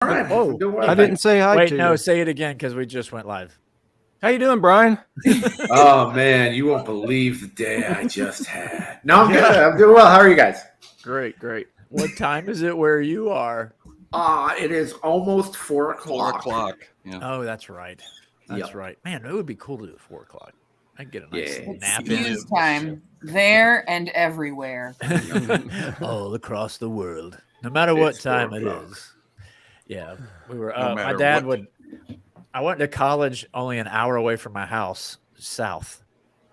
All right. Oh, well. I didn't say hi Wait, to no, you. say it again because we just went live. How you doing, Brian? Oh man, you won't believe the day I just had. No, I'm good. I'm doing well. How are you guys? Great. What time is it where you are? It is almost 4 o'clock. 4 o'clock. Yeah. Oh, that's right. That's Yep. right. Man, it would be cool to do 4 o'clock. I'd get a nice Yeah. nap Yeah. in. News time there and everywhere. All across the world, no matter what It's time 4 it o'clock. is. Yeah, we were. No My matter dad what. would. I went to college only an hour away from my house, south,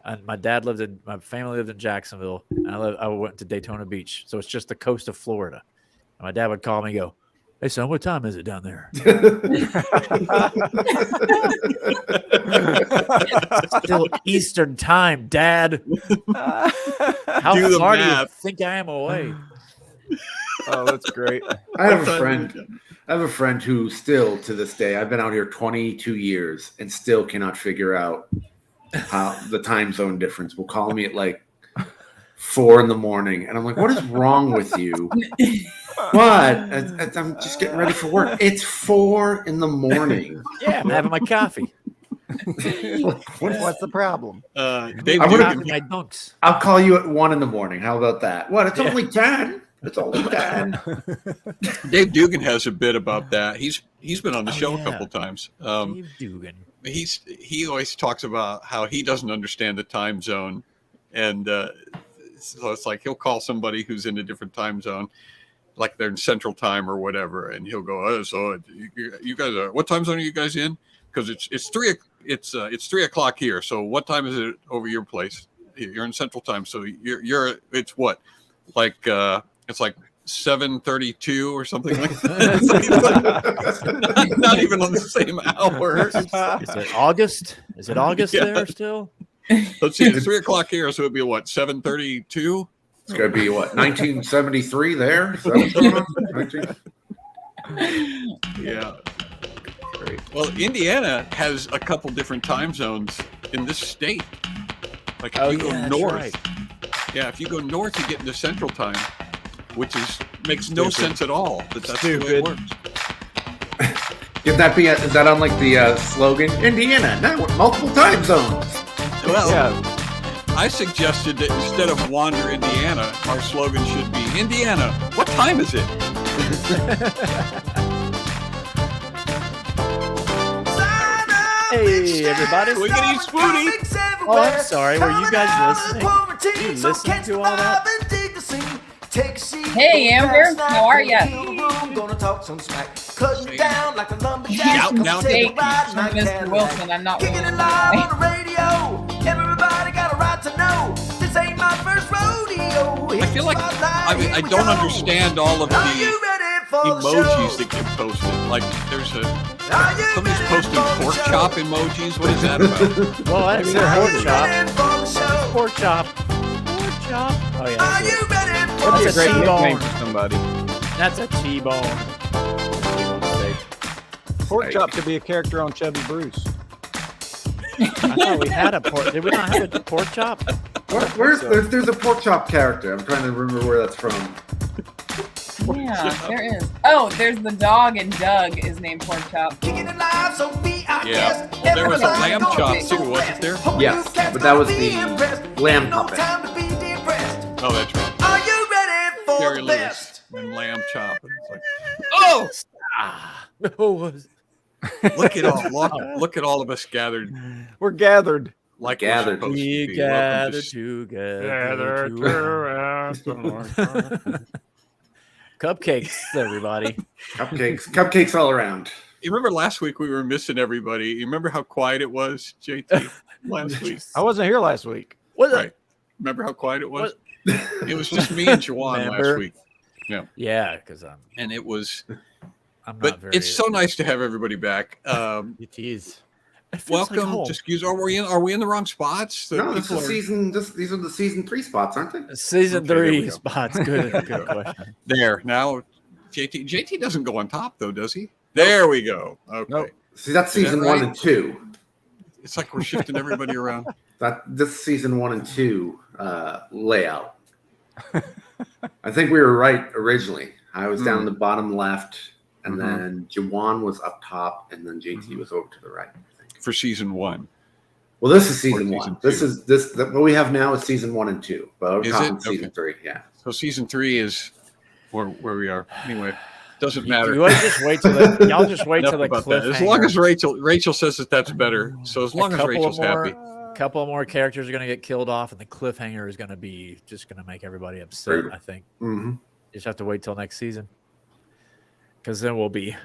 and my family lived in Jacksonville. And I went to Daytona Beach, so it's just the coast of Florida. And my dad would call me and go, "Hey son, what time is it down there?" It's still Eastern time, Dad. How Do the far do you math. think I am away? Oh, that's great. I have a friend who still to this day, I've been out here 22 years and still cannot figure out how the time zone difference. Will call me at like 4 a.m. and I'm like, what is wrong with you? What? I'm just getting ready for work. It's 4 a.m. Yeah, I'm having my coffee. What's the problem? Dave I would've- Dugan, My dunks. I'll call you at 1 a.m. How about that? What? It's only 10. It's only 10. Dave Dugan has a bit about that. He's been on the show yeah. a couple times. Dave Dugan. He always talks about how he doesn't understand the time zone, and so it's like he'll call somebody who's in a different time zone, like they're in Central Time or whatever, and he'll go, "Oh, so you guys are what time zone are you guys in? Because it's 3 o'clock here. So what time is it over your place? You're in Central Time, so you're it's what like it's like 7:32 or something like that. It's like not even on the same hour. Is it August? Is it August Yeah. there still? Let's see, it's 3 o'clock here, so it'd be what 7:32. It's going to be what, 1973 there? Is that what's going on? 19? Yeah. Great. Well, Indiana has a couple different time zones in this state. Like if you go that's north, right. yeah, if you go north, you get into Central Time, which makes no sense at all. But that's the way Stupid. it works. Is that on like the slogan? Indiana, now with multiple time zones. Well, Yeah. I suggested that instead of Wander, Indiana, our slogan should be Indiana. What time is it? Hey, everybody. Swiggity swooty. Oh, I'm sorry. Were you guys listening? You listening to all that? Hey, Amber, how are ya? Shout down to Hey, the peeps. Mr. Wilson, I'm not Wilson. I feel like I don't understand all of the emojis that get posted. Like there's somebody's posting pork chop emojis. What is that about? Well, that's pork chop. Pork chop. Pork chop. Oh, yeah. That'd be a That's a great T-bone. nickname for somebody. That's a T-bone. T-bone steak. Pork chop could be a character on Chubby Bruce. I thought we had a pork. Did we not have a pork chop? There's a pork chop character. I'm trying to remember where that's from. Yeah, there is. Oh, there's the dog, and Doug is named Pork Chop. Yeah. Well, there was a lamb chop too, wasn't there? Yes, but that was the lamb puppet. Oh, that's right. Jerry Lewis and lamb chop. And it's like, oh, look at all of us gathered We're gathered. like Gathered. we're supposed to We be. gathered Welcome together. Cupcakes, everybody. Cupcakes all around. You remember last week we were missing everybody. You remember how quiet it was, JT, last week? I wasn't here last week. Was Right. Remember how quiet it was? It was just me and Juwan last Remember? week. Yeah, because I'm And it was, not but very. it's so nice to have everybody back. It is. It feels like Welcome home. to Excuse. Are we in the wrong spots? The No, this people is these are the season 3 spots, aren't they? Season Okay, there we 3 go. spots. Good question. there now. JT doesn't go on top though, does he? There we go. Okay. Nope. See, that's Is that season right? 1 and 2. It's like we're shifting everybody around. This season 1 and 2 layout. I think we were right originally. I was down in the bottom left, and then Jawan was up top, and then JT was over to the right. I think. For season 1. Well, this is season Or 1. season What we have now is season 1 and 2, but we're Is talking it? season Okay. 3. Yeah. So season 3 is where we are. Anyway, doesn't matter. You always just wait till the, y'all just wait Enough till the about that. cliffhanger. As long as Rachel says that that's better. So as long as Rachel's happy. A couple of more characters are going to get killed off, and the cliffhanger is going to be just going to make everybody upset. Brutal. I think. Mm-hmm. You just have to wait till next season, because then we'll be.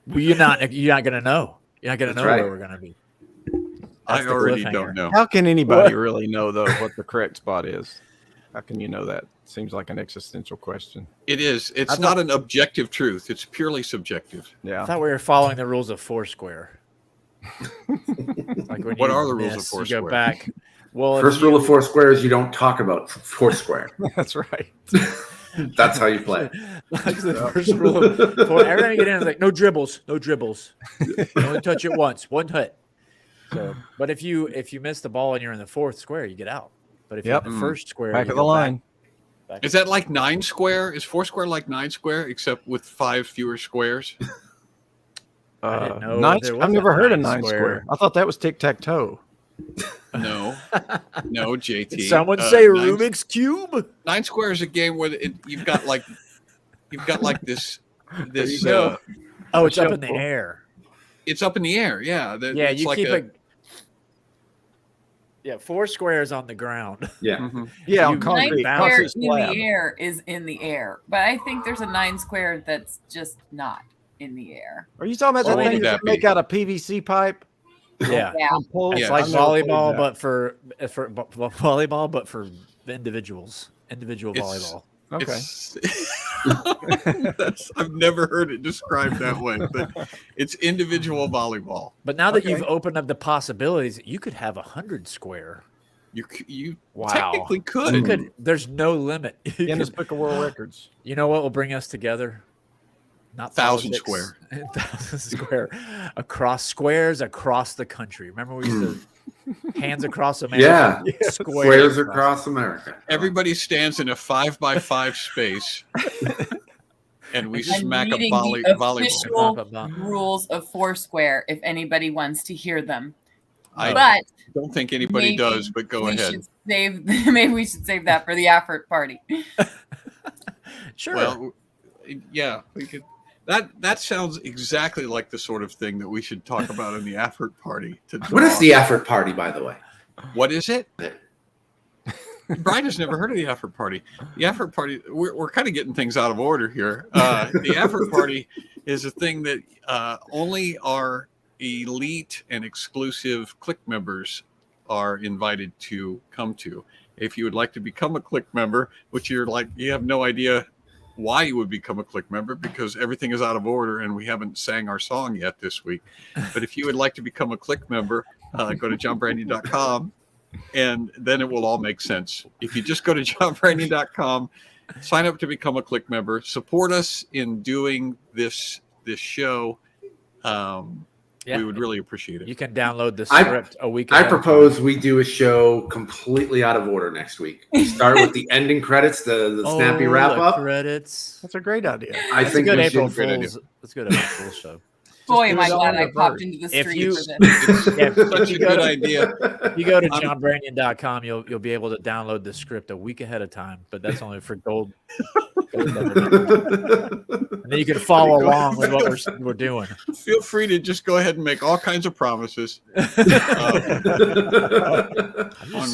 Well, you're not going to know. You're not going to know right. where we're going to be. I That's the already cliffhanger. don't know. How can anybody really know though what the correct spot is? How can you know that? Seems like an existential question. It is. It's I not thought- an objective truth. It's purely subjective. Yeah. I thought we were following the rules of Foursquare. Like when What you are the rules of miss, Foursquare? You go back. Well, if First rule of Foursquare is you don't talk about Foursquare. That's right. That's how you play. Like the first rule of every time you get in, it's like no dribbles, no dribbles. You only touch it once, one hit. So, but if you miss the ball and you're in the fourth square, you get out. But if Yep. you're in the first square, Back you of the go line. back. Is that like 9 square? Is Foursquare like 9 square, except with 5 fewer squares? I didn't know Nine, there was I've a never heard of 9 9 square. square. I thought that was tic-tac-toe. No, no, JT. Did someone say 9 Rubik's cube? 9 square is a game where you've got like this. you go. Oh, it's up Shuffle. in the air. It's up in the air. Yeah. Yeah, it's you like keep it. Yeah, 4 squares on the ground. Yeah. Mhm. Yeah, on You- concrete. Nine Square concrete in slab. the air is in the air, but I think there's a 9 square that's just not in the air. Are you talking about What that would thing that you make be? out of PVC pipe? Yeah. Yeah. On poles? It's Yeah. like I've never played volleyball, that. but for volleyball, but for individuals. Individual It's- volleyball. Okay. I've never heard it described that way, but it's individual volleyball. But now that Okay. you've opened up the possibilities, you could have 100 square. You Wow. technically could. You could. There's no limit. You Guinness could- Book of World Records. You know what will bring us together? Not 1,000 politics. 1,000 square. Across squares across the country. Remember we used to hands across America? Yeah. Squares. Squares across America. Everybody stands in a 5x5 space, and we I'm smack a reading volleyball. the official rules of Foursquare if anybody wants to hear them. I But don't think anybody maybe does, but go we ahead. should save. Maybe we should save that for the Afert Party. Sure. Well, yeah, we could. That sounds exactly like the sort of thing that we should talk about in the Afert Party. What is the Afert Party, by the way? What is it? Brian has never heard of the Afert Party. The Afert Party, we're kind of getting things out of order here. The Afert Party is a thing that only our elite and exclusive Click members are invited to come to. If you would like to become a Click member, which you have no idea why you would become a Click member because everything is out of order and we haven't sang our song yet this week. But if you would like to become a Click member, go to johnbrandon.com and then it will all make sense. If you just go to johnbrandon.com, sign up to become a Click member, support us in doing this show. We would really appreciate it. You can download the script a week I ahead. propose we do a show completely out of order next week. We start with the ending credits, the snappy wrap the up. credits. That's a great idea. I That's a think good we April should. Fool's. That's a good April Fool's show. Boy, do am I it all glad in I popped reverse. into the If street you- for this. Yeah, Such a good idea. If you go to johnbrandon.com, you'll be able to download the script a week ahead of time, but that's only for gold. And then you can follow along with what we're doing. Feel free to just go ahead and make all kinds of promises. On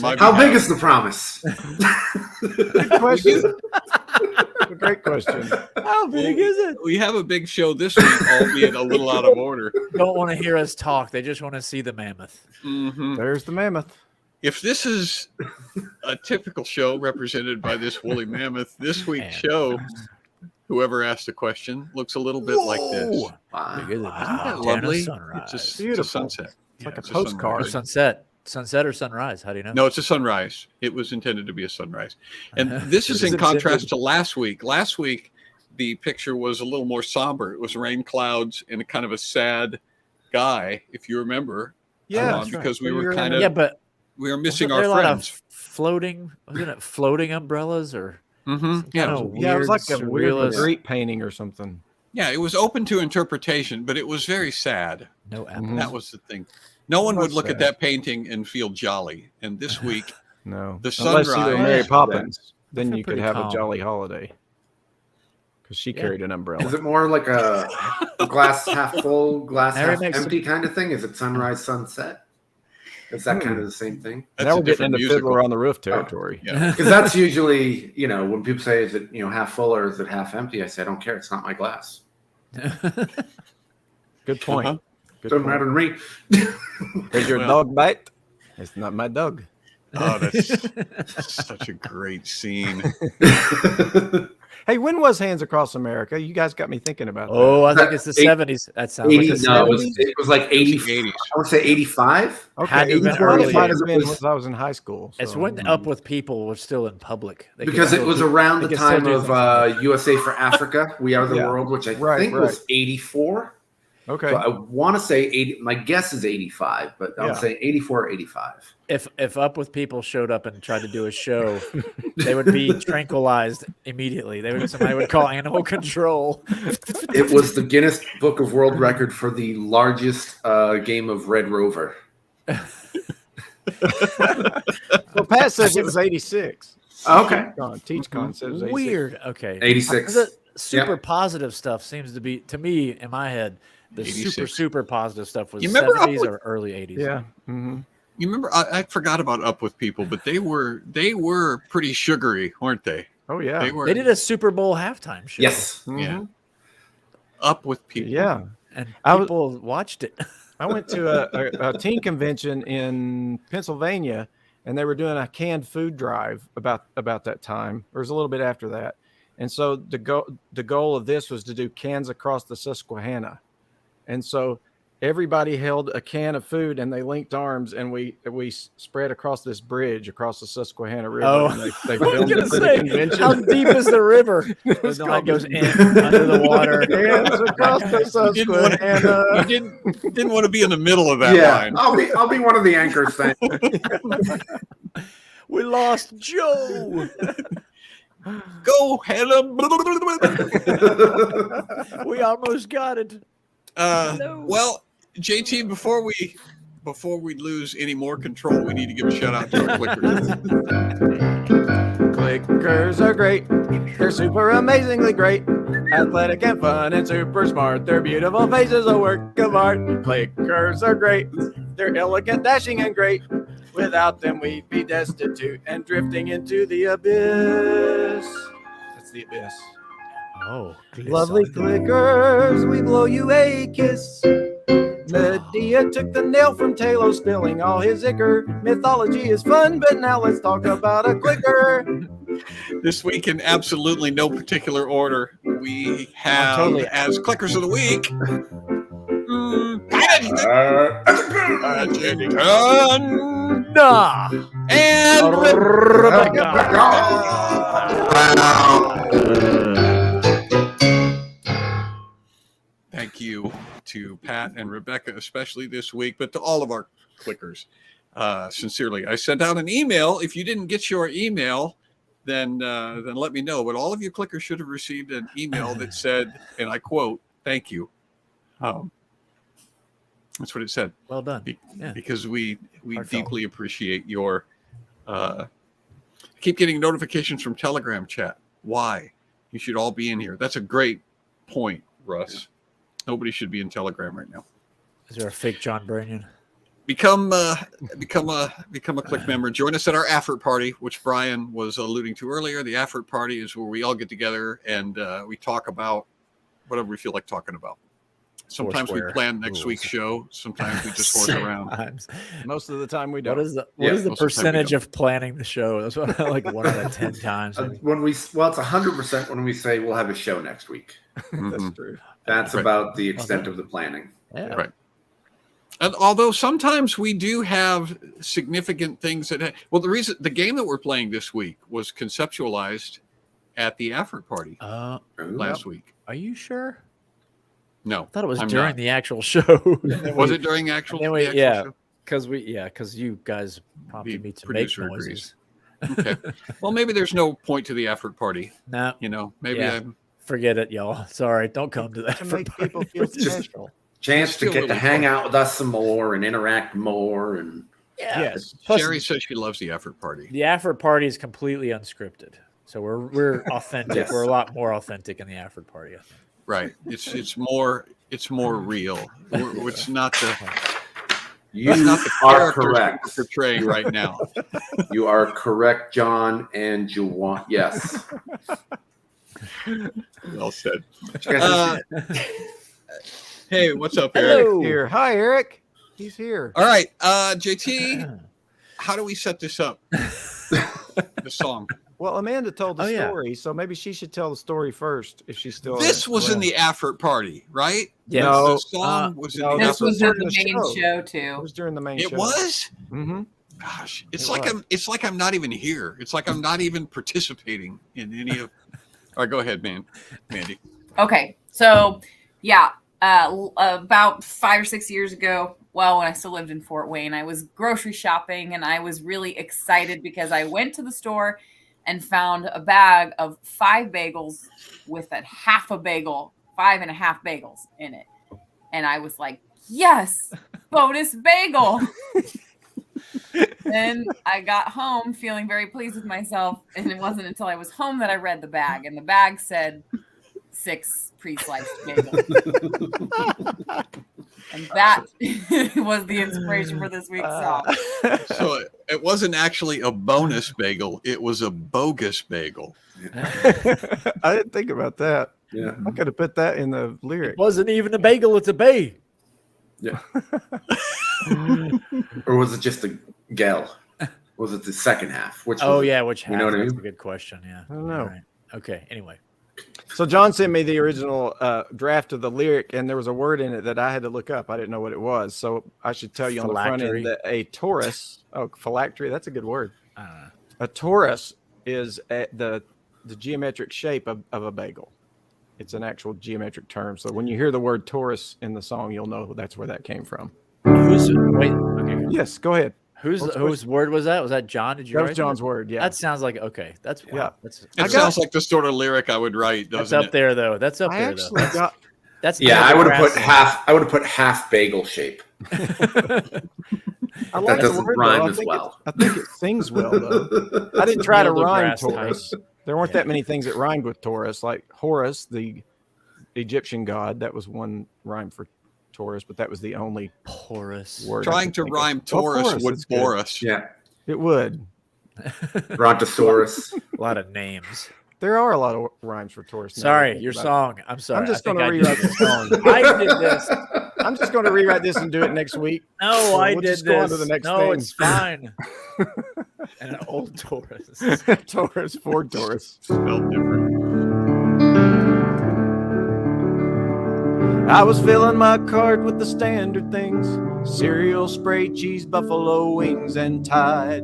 my How big behalf. is the promise? Good question. A great question. How big is it? We have a big show this week, albeit a little out of order. Don't want to hear us talk. They just want to see the mammoth. Mhm. There's the mammoth. If this is a typical show represented by this woolly mammoth, this week's Man. show, whoever asked the question, looks a little bit like this. Wow. Bigger than Isn't that Montana lovely? sunrise. It's a Beautiful. sunset. It's like a it's postcard. Or sunrise. sunset or sunrise. How do you know? No, it's a sunrise. It was intended to be a sunrise. And this is This in is contrast intended. to last week. Last week, the picture was a little more somber. It was rain clouds and a kind of a sad guy, if you remember. Yeah, that's right. Because we So were you're kind in of Yeah, but we were missing wasn't there our a lot of friends. floating. Wasn't it floating umbrellas or? Mm-hmm. kind Yeah. of Yeah, it was weird, like a weird surrealist- Magritte painting or something. Yeah, it was open to interpretation, but it was very sad. No apples. Mhm. That was the thing. No one would was look at sad. that painting and feel jolly. And this week, No, The unless you were sunrise- Mary Yeah. Poppins, I then feel you could pretty have calm. a jolly holiday because she Yeah. carried an Is umbrella. it more like a glass half full, glass Harry half makes empty kind of thing? Is it sunrise, sunset? Is that kind of the same thing? that's Now a we're getting different into musical. Fiddler on the Roof territory. Yeah. Because that's usually, when people say, is it, half full or is it half empty? I say, I don't care. It's not my glass. Good point. Uh-huh. Good Doesn't point. matter to me. Does your Well- dog bite? It's not my dog. Oh, that's such a great scene. Hey, when was Hands Across America? You guys got me thinking about that. Oh, I think it's the Eight- 70s. That sounds 80, like the no, 70s. it was like 80. 80s. I would say 85. Had Okay, to have been I thought it early. might have been It was- when I was in high school. It's so- when Up With People was still in public. They could Because it still was do- around they the could still time do of things. USA for Africa, We Are the Yeah. World, which I Right, think right. was 84. Okay. So I want to say 80. My guess is 85, but I'm Yeah. saying 84 or 85. If Up With People showed up and tried to do a show, they would be tranquilized immediately. Somebody would call animal control. It was the Guinness Book of World Record for the largest game of Red Rover. Well, Pat says it was 86. Okay. TeachCon says 86. Weird. Okay. 86. The super positive stuff seems to be, to me, in my head, the 86. super positive stuff was You remember Up 70s With- or early 80s. Yeah. Mm-hmm. You remember? I forgot about Up With People, but they were pretty sugary, weren't they? Oh, yeah. They were. They did a Super Bowl halftime show. Yes. Mhm. Yeah. Up With People. Yeah. And I was- people watched it. I went to a teen convention in Pennsylvania, and they were doing a canned food drive about that time. Or it was a little bit after that. And so the goal of this was to do cans across the Susquehanna. And so everybody held a can of food and they linked arms and we spread across this bridge across the Susquehanna River. Oh. And they I was filmed gonna it for the say, convention. how deep is the river? was The light called goes the- in under the water. Hands across the You didn't want Susquehanna. You didn't want to be in the middle of that Yeah. line. I'll be one of the anchors. Thank We lost Joe. Go Helen. We almost got it. No. Well, JT, before we lose any more control, we need to give a shout out to our Cliquers. Clickers are great. They're super amazingly great. Athletic and fun and super smart. Their beautiful faces a work of art. Clickers are great. They're elegant, dashing, and great. Without them, we'd be destitute and drifting into the abyss. That's the abyss. Oh, Lovely clickers, we blow you a kiss. Medea took the nail from Taylor, spilling all his ichor. Mythology is fun, but now let's talk about a clicker. This week, in absolutely no particular order, we have totally- as Clickers of the Week. Nah. And thank you to Pat and Rebecca, especially this week, but to all of our Clickers. Sincerely, I sent out an email. If you didn't get your email, then let me know. But all of you Clickers should have received an email that said, and I quote, "Thank you." That's what it said. Well done. Yeah. Because we Heartfelt. deeply appreciate your. I keep getting notifications from Telegram chat. Why? You should all be in here. That's a great point, Russ. Nobody should be in Telegram right now. Is there a fake John Branyan? Become a Click member. Join us at our Afert Party, which Brian was alluding to earlier. The Afert Party is where we all get together and we talk about whatever we feel like talking about. Sometimes we Foursquare plan next rules. week's show. Sometimes we just horse around. Sometimes. Most of the time we What don't. is the Yeah, what is the most of the time we percentage don't. of planning the show? That's what I like 1 out of 10 times. it's 100% when we say we'll have a show next week. Mhm. That's true. That's Right. about the extent of the planning. Yeah. Right. And although sometimes we do have significant things that, the game that we're playing this week was conceptualized at the Afert Party last week. Are you sure? No, I thought it was I'm during not. the actual show. Was it during actual? Then the we- actual yeah. show? Because you guys prompted The me to make producer noises. agrees. Okay. Well, maybe there's no point to the Afert Party. No, You know, maybe Yeah. I'm Forget it, y'all. Sorry, don't come to that. To make people feel It's just- special. Chance to Still get to really hang fun. out with us some more and interact more. And Yes. Plus, Sherry says she loves the Afert Party. the Afert Party is completely unscripted, so we're authentic. Yes. We're a lot more authentic in the Afert Party, I think. Right. It's more real. It's not the you not the are characters correct. we're portraying right now. You are correct, John and Juwan. Yes. Well said. You guys- Hey, what's up, Eric? Hello. Here. Hi, Eric. He's here. All right, JT, how do we set this up? The song. Well, Amanda told the Oh, yeah. story, so maybe she should tell the story first if she's still. This was in the Afert Party, right? Yes. No, The song was in no, the This Afert was in during the the main show. show It too. was during the main It show. was? Mm-hmm. Gosh, it's It like was. I'm not even here. It's like I'm not even participating in any of. All right, go ahead, Mandy. Okay, so yeah, about 5 or 6 years ago, well, when I still lived in Fort Wayne, I was grocery shopping and I was really excited because I went to the store and found a bag of 5 bagels with a half a bagel, 5.5 bagels in it. And I was like, yes, bonus bagel. Then I got home feeling very pleased with myself. And it wasn't until I was home that I read the bag. And the bag said 6 pre-sliced bagels. And that was the inspiration for this week's song. So it wasn't actually a bonus bagel; it was a bogus bagel. I didn't think about that. yeah. I could have put that in the lyric. It wasn't even a bagel; it's a bay. Yeah. Or was it just a gel? Was it the second half? Which Oh was it? yeah, which half? You know what I That's mean? a good question. Yeah, I don't know. All right. Okay. Anyway, So John sent me the original draft of the lyric, and there was a word in it that I had to look up. I didn't know what it was, so I should tell you on the front Phylactery. end that a torus. Oh, phylactery. That's a good word. I don't know. A torus is the geometric shape of a bagel. It's an actual geometric term. So when you hear the word torus in the song, you'll know that's where that came from. Wait. Okay. Yes, go ahead. Whose word was that? Was that John? Did you That write was John's word. Yeah. That sounds like okay. That's Yeah. That's It sounds like the sort of lyric I would write, that's doesn't up it? there though. That's up I there actually though. got. That's Yeah, kind I of would have put grassy. half. I would have put half bagel shape. I That like the doesn't word, rhyme though. as well. I think it sings well though. I didn't try to Neil rhyme deGrasse Tyson. Taurus. There weren't that many things that rhymed with Taurus, like Horus, the Egyptian god. That was one rhyme for Taurus, but that was the only Porous. word. I Trying could to think of. rhyme Oh, Taurus Taurus, would that's good. bore us. Yeah. It would. Brontosaurus. A lot of names. There are a lot of rhymes for Taurus. now that I Sorry, think your about it. song. I'm sorry. I'm just I going think to I rewrite did the song. I did this. I'm just going to rewrite this and do it next week. No, So I we'll did just go on this. to the next no, thing. it's fine. And an old Taurus. Taurus, Ford Taurus. Spelled different. I was filling my cart with the standard things: cereal, spray, cheese, buffalo wings, and Tide.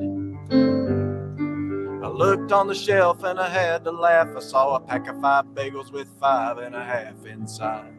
I looked on the shelf and I had to laugh. I saw a pack of 5 bagels with 5.5 inside.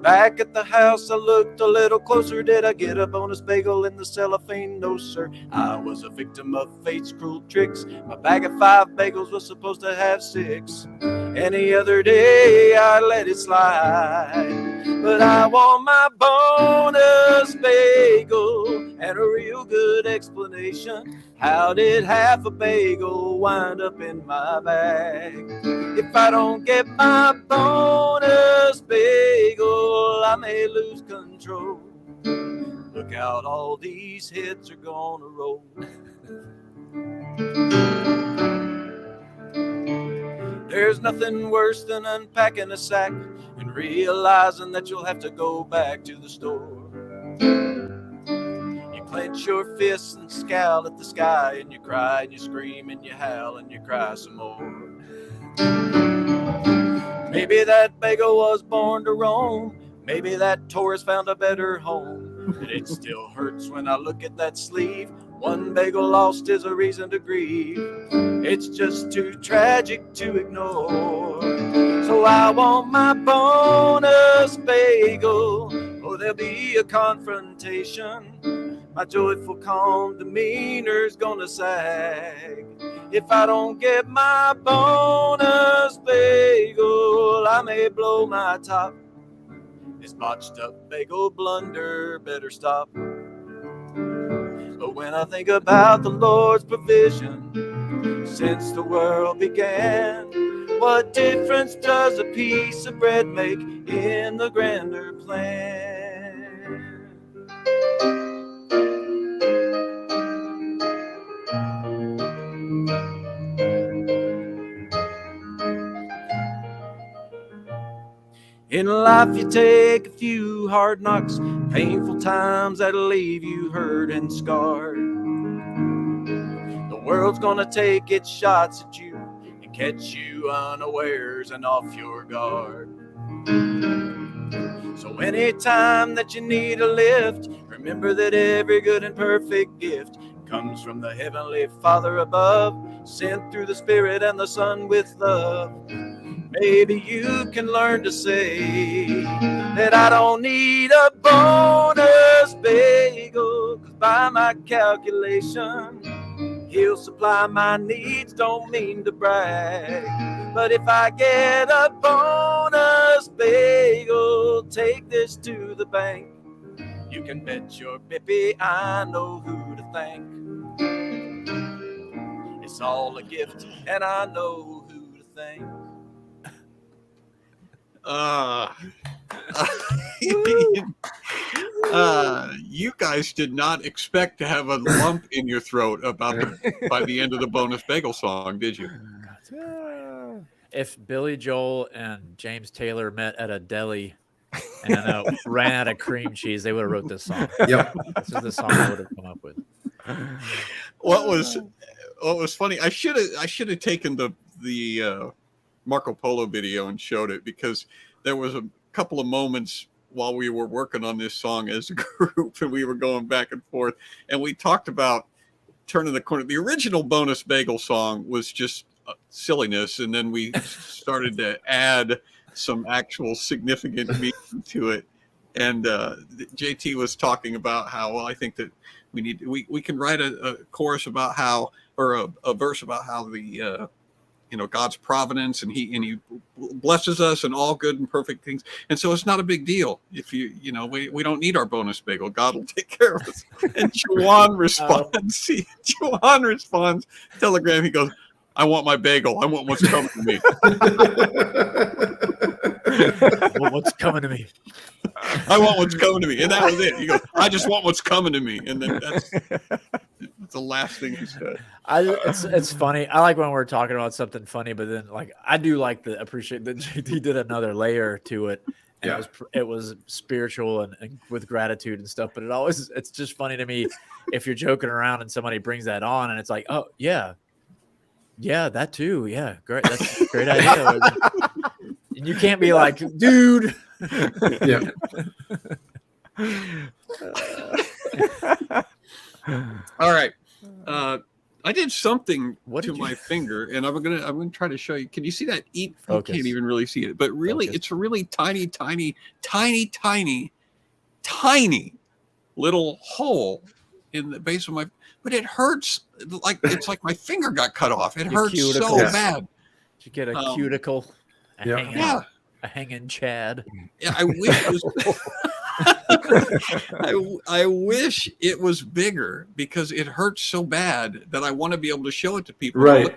Back at the house, I looked a little closer. Did I get a bonus bagel in the cellophane? No, sir. I was a victim of fate's cruel tricks. My bag of 5 bagels was supposed to have 6. Any other day, I let it slide. But I want my bonus bagel and a real good explanation. How did half a bagel wind up in my bag? If I don't get my bonus bagel, I may lose control. Look out, all these heads are gonna roll. There's nothing worse than unpacking a sack and realizing that you'll have to go back to the store. You clench your fists and scowl at the sky, and you cry and you scream and you howl and you cry some more. Maybe that bagel was born to roam. Maybe that Taurus found a better home. But it still hurts when I look at that sleeve. One bagel lost is a reason to grieve. It's just too tragic to ignore. So I want my bonus bagel, or there'll be a confrontation. My joyful calm demeanor's gonna sag. If I don't get my bonus bagel, I may blow my top. This botched up bagel blunder better stop. But when I think about the Lord's provision since the world began, what difference does a piece of bread make in the grander plan? In life you take a few hard knocks, painful times that'll leave you hurt and scarred. The world's gonna take its shots at you and catch you unawares and off your guard. So anytime that you need a lift, remember that every good and perfect gift comes from the heavenly Father above, sent through the Spirit and the Son with love. Maybe you can learn to say that I don't need a bonus bagel, 'cause by my calculation, He'll supply my needs, don't mean to brag. But if I get a bonus bagel, take this to the bank. You can bet your bippy I know who to thank. It's all a gift, and I know who to thank. You guys did not expect to have a lump in your throat by the end of the bonus bagel song, did you? If Billy Joel and James Taylor met at a deli and ran out of cream cheese, they would have wrote this song. Yep. This is the song I would have come up with. What was funny? I should have taken the Marco Polo video and showed it, because there was a couple of moments while we were working on this song as a group and we were going back and forth and we talked about turning the corner. The original bonus bagel song was just silliness, and then we started to add some actual significant meaning to it. And JT was talking about how, well, I think that we can write a chorus about how, or a verse about how the God's providence, and he blesses us and all good and perfect things. And so it's not a big deal if we don't need our bonus bagel. God will take care of us. And Juwan responds. Juwan responds, telegram. He goes, "I want my bagel. I want what's coming to me." What's coming to me? I want what's coming to me. And that was it. He goes, "I just want what's coming to me." And then that's the last thing he said. It's funny. I like when we're talking about something funny, but then I do appreciate that JT did another layer to it. And Yeah. it was spiritual and with gratitude and stuff. But it's just funny to me if you're joking around and somebody brings that on and it's like, oh yeah, that too. Yeah, great. That's a great idea. And you can't be like, dude. Yeah. All right. I did something to my finger, and I'm gonna try to show you. Can you see that? Focus. You can't even really see it, but really, Focus. it's a really tiny little hole in the base of my. But it hurts. It's like my finger got cut off. It hurts cuticle. so Yes. bad. Did you get a cuticle? Yeah. A hanging Chad. Yeah, I wish it was. I wish it was bigger, because it hurts so bad that I want to be able to show it to people. Right.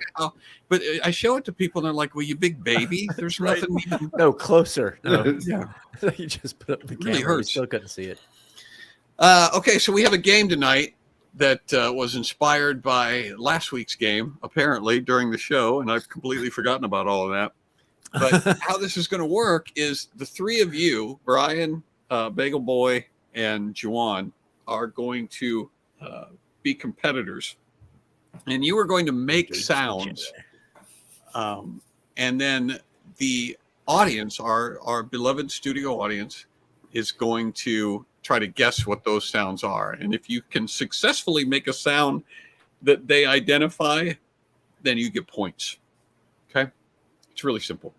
But I show it to people and they're like, "Well, you big baby, there's Right. nothing." Even... No, closer. No. Yeah. You just put up the Really camera. hurts. You still couldn't see it. Okay, so we have a game tonight that was inspired by last week's game, apparently, during the show, and I've completely forgotten about all of that. But how this is going to work is the three of you, Brian, Bagel Boy, and Juwan, are going to be competitors, and you are going to make sounds, and then the audience, our beloved studio audience, is going to try to guess what those sounds are. And if you can successfully make a sound that they identify, then you get points. Okay, it's really simple.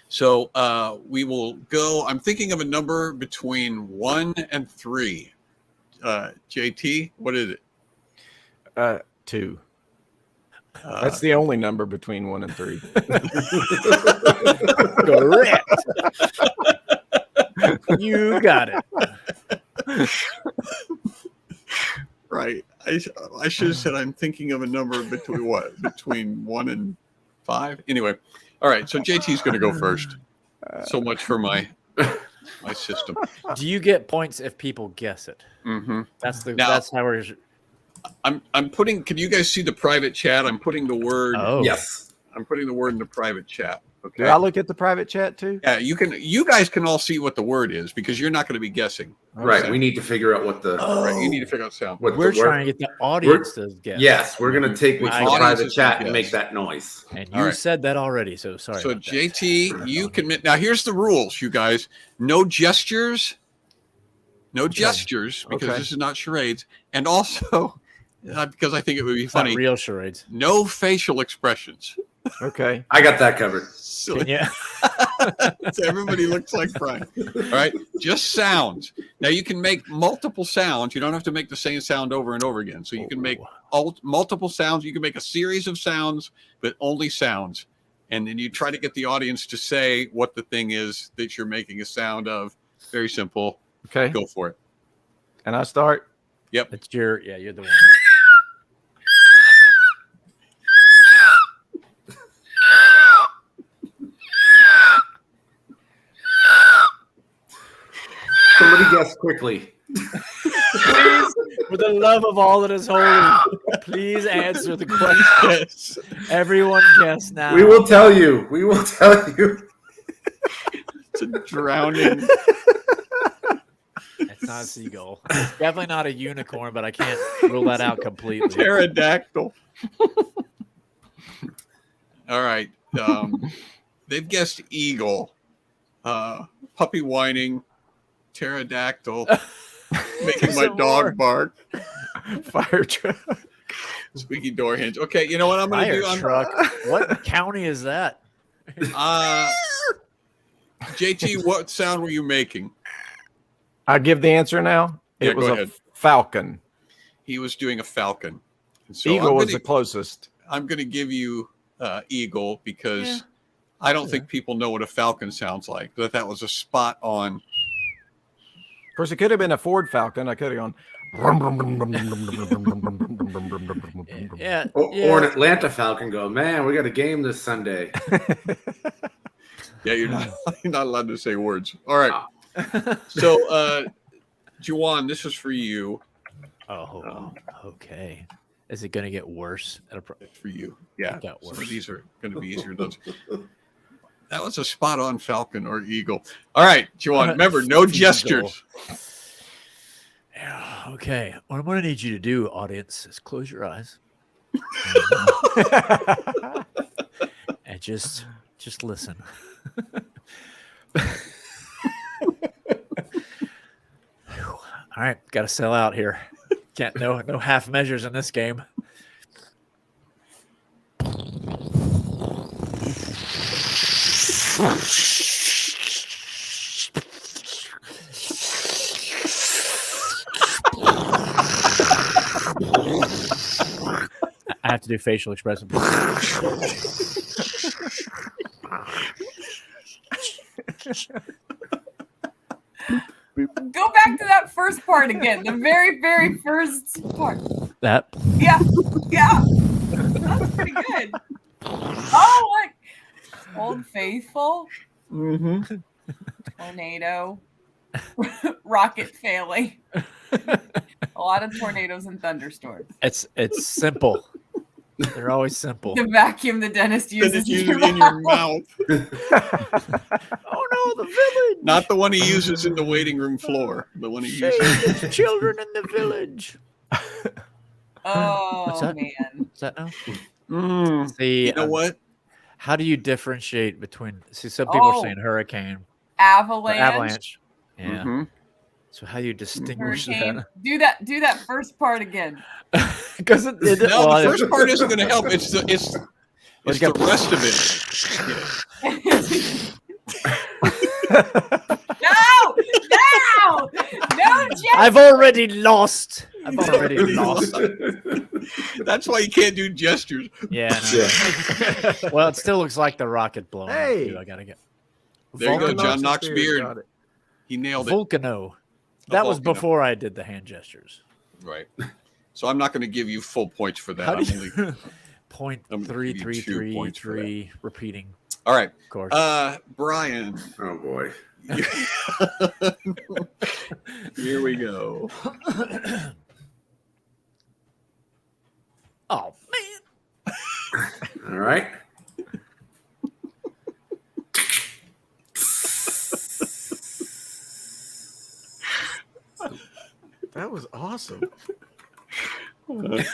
So we will go. I'm thinking of a number between 1 and 3. JT, what is it? 2. That's the only number between 1 and 3. Correct. You got it. Right. I should have said I'm thinking of a number between what? Between 1 and 5? Anyway. All right. So JT's going to go first. So much for my system. Do you get points if people guess it? Mm-hmm. That's how we're. I'm putting. Can you guys see the private chat? I'm putting the word. Oh. Yes. I'm putting the word in the private chat. Okay. Do I look at the private chat too? Yeah, you can. You guys can all see what the word is because you're not going to be guessing. Right. Okay. We need to figure out what the. Right. You need to figure out sound. What We're the word- trying to get the audience to guess. Yes, we're gonna take what's in the Audience private is chat gonna and guess. make that noise. And All you right. said that already, so sorry. So about that. JT, you can. Now here's the rules, you guys. No gestures. No gestures because Okay. this is not charades, and also because I think it would be It's not funny. real charades. No facial expressions. Okay. I got that covered. So, Can you? so everybody looks like crying. All right, just sounds. Now you can make multiple sounds. You don't have to make the same sound over and over again. So you can make multiple sounds. You can make a series of sounds, but only sounds. And then you try to get the audience to say what the thing is that you're making a sound of. Very simple. Okay. Go for it. And I start. It's you're the one. Somebody guess quickly. Please, for the love of all that is holy, please answer the question. Yes. Everyone guess now. We will tell you. We will tell you. It's a drowning. It's not a seagull. It's definitely not a unicorn, but I can't rule that out completely. Pterodactyl. All right. They've guessed eagle, puppy whining, pterodactyl, making my Some dog more. bark, Fire truck. squeaky door hinge. Okay, you know what I'm going to Fire do? truck. What county is that? JT, what sound were you making? I give the answer now. Yeah, It was go a ahead. falcon. He was doing a falcon. And so Eagle I'm was gonna, the closest. I'm going to give you eagle because I don't think people know what a falcon sounds like. That was a spot on. Of course, it could have been a Ford Falcon. I could have gone. Yeah. Or an Atlanta Falcon go, man, we got a game this Sunday. Yeah, you're not allowed to say words. All right. So, Juwan, this is for you. Oh, okay. Is it going to get worse? It's for you. Yeah. It got Some of worse. these are going to be easier. That was a spot on falcon or eagle. All right, Juwan, remember, no Eagle. gestures. Yeah, okay. What I'm going to need you to do, audience, is close your eyes and just listen. All right, got to sell out here. Can't no half measures in this game. I have to do facial expression. Go back to that first part again. The very, very first part. That Yeah. That's pretty good. Oh, look. Old Faithful. Mm-hmm. Tornado. Rocket failing. A lot of tornadoes and thunderstorms. it's simple. They're always simple. The vacuum the dentist uses In your mouth. Oh no, the village! Not the one he uses in the waiting room floor. The one he uses. Save children in the village. Oh, What's that? man. Is that now? Mm. See, You know what? how do you differentiate between? See, some people are Oh. saying hurricane, or Avalanche. avalanche. Yeah. Mhm. So how do you distinguish Hurricane. that? Do that first part again. Because No, the first part isn't going to help. It's the rest of it. No, I've already lost. I've already lost. That's why you can't do gestures. Yeah. I know. Well, it still looks like the rocket blowing. up, Hey. dude. I gotta get. There you go, John Knox Got Beard. it. He nailed it. Volcano. That was volcano. before I did the hand gestures. Right. So I'm not going to give you full points for that. How do I'm you- only- Point I'm gonna three give you three 2 three points for that. three. Repeating, All right. of course. Brian. Oh boy. Here we go. Oh man. All right. That was awesome. But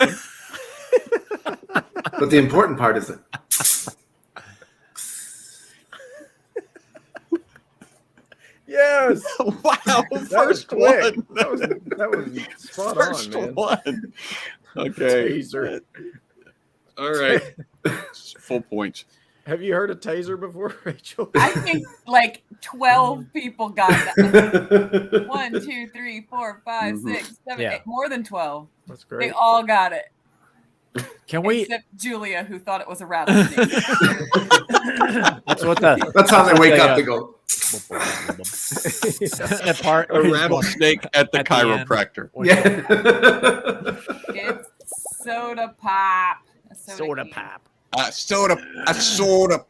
the important part is that Yes. Wow. That was First quick. one. That was spot First on, man. one. Okay. Taser. All right. Full points. Have you heard of taser before, Rachel? I think like 12 people got that. 1, 2, 3, 4, 5, 6, 7, Yeah. 8. More than 12. That's They great. all got it. Can we? Except Julia, who thought it was a rattlesnake. That's what the that's how they wake up they, to go. that part. A rattlesnake at the At the end. chiropractor. Yeah. It's soda pop. A Soda can. pop. A soda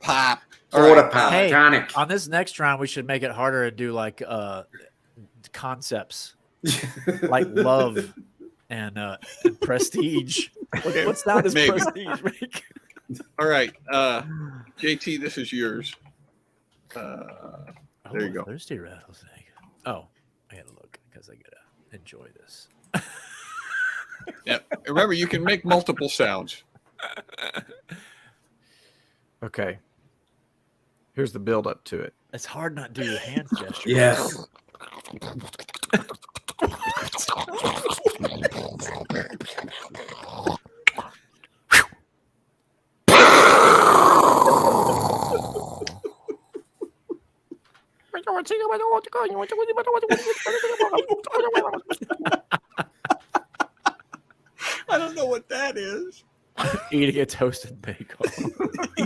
pop. All Soda right. pop. Hey. Tonic. On this next round, we should make it harder to do like concepts, like love and prestige. What sound does Maybe. prestige make? All right. JT, this is yours. There you go. Thirsty rattlesnake. Oh, I gotta look because I gotta enjoy this. Yeah. Remember, you can make multiple sounds. Okay. Here's the build up to it. It's hard not to do the hand gesture. Yes. I don't know what that is. Eating a toasted bagel.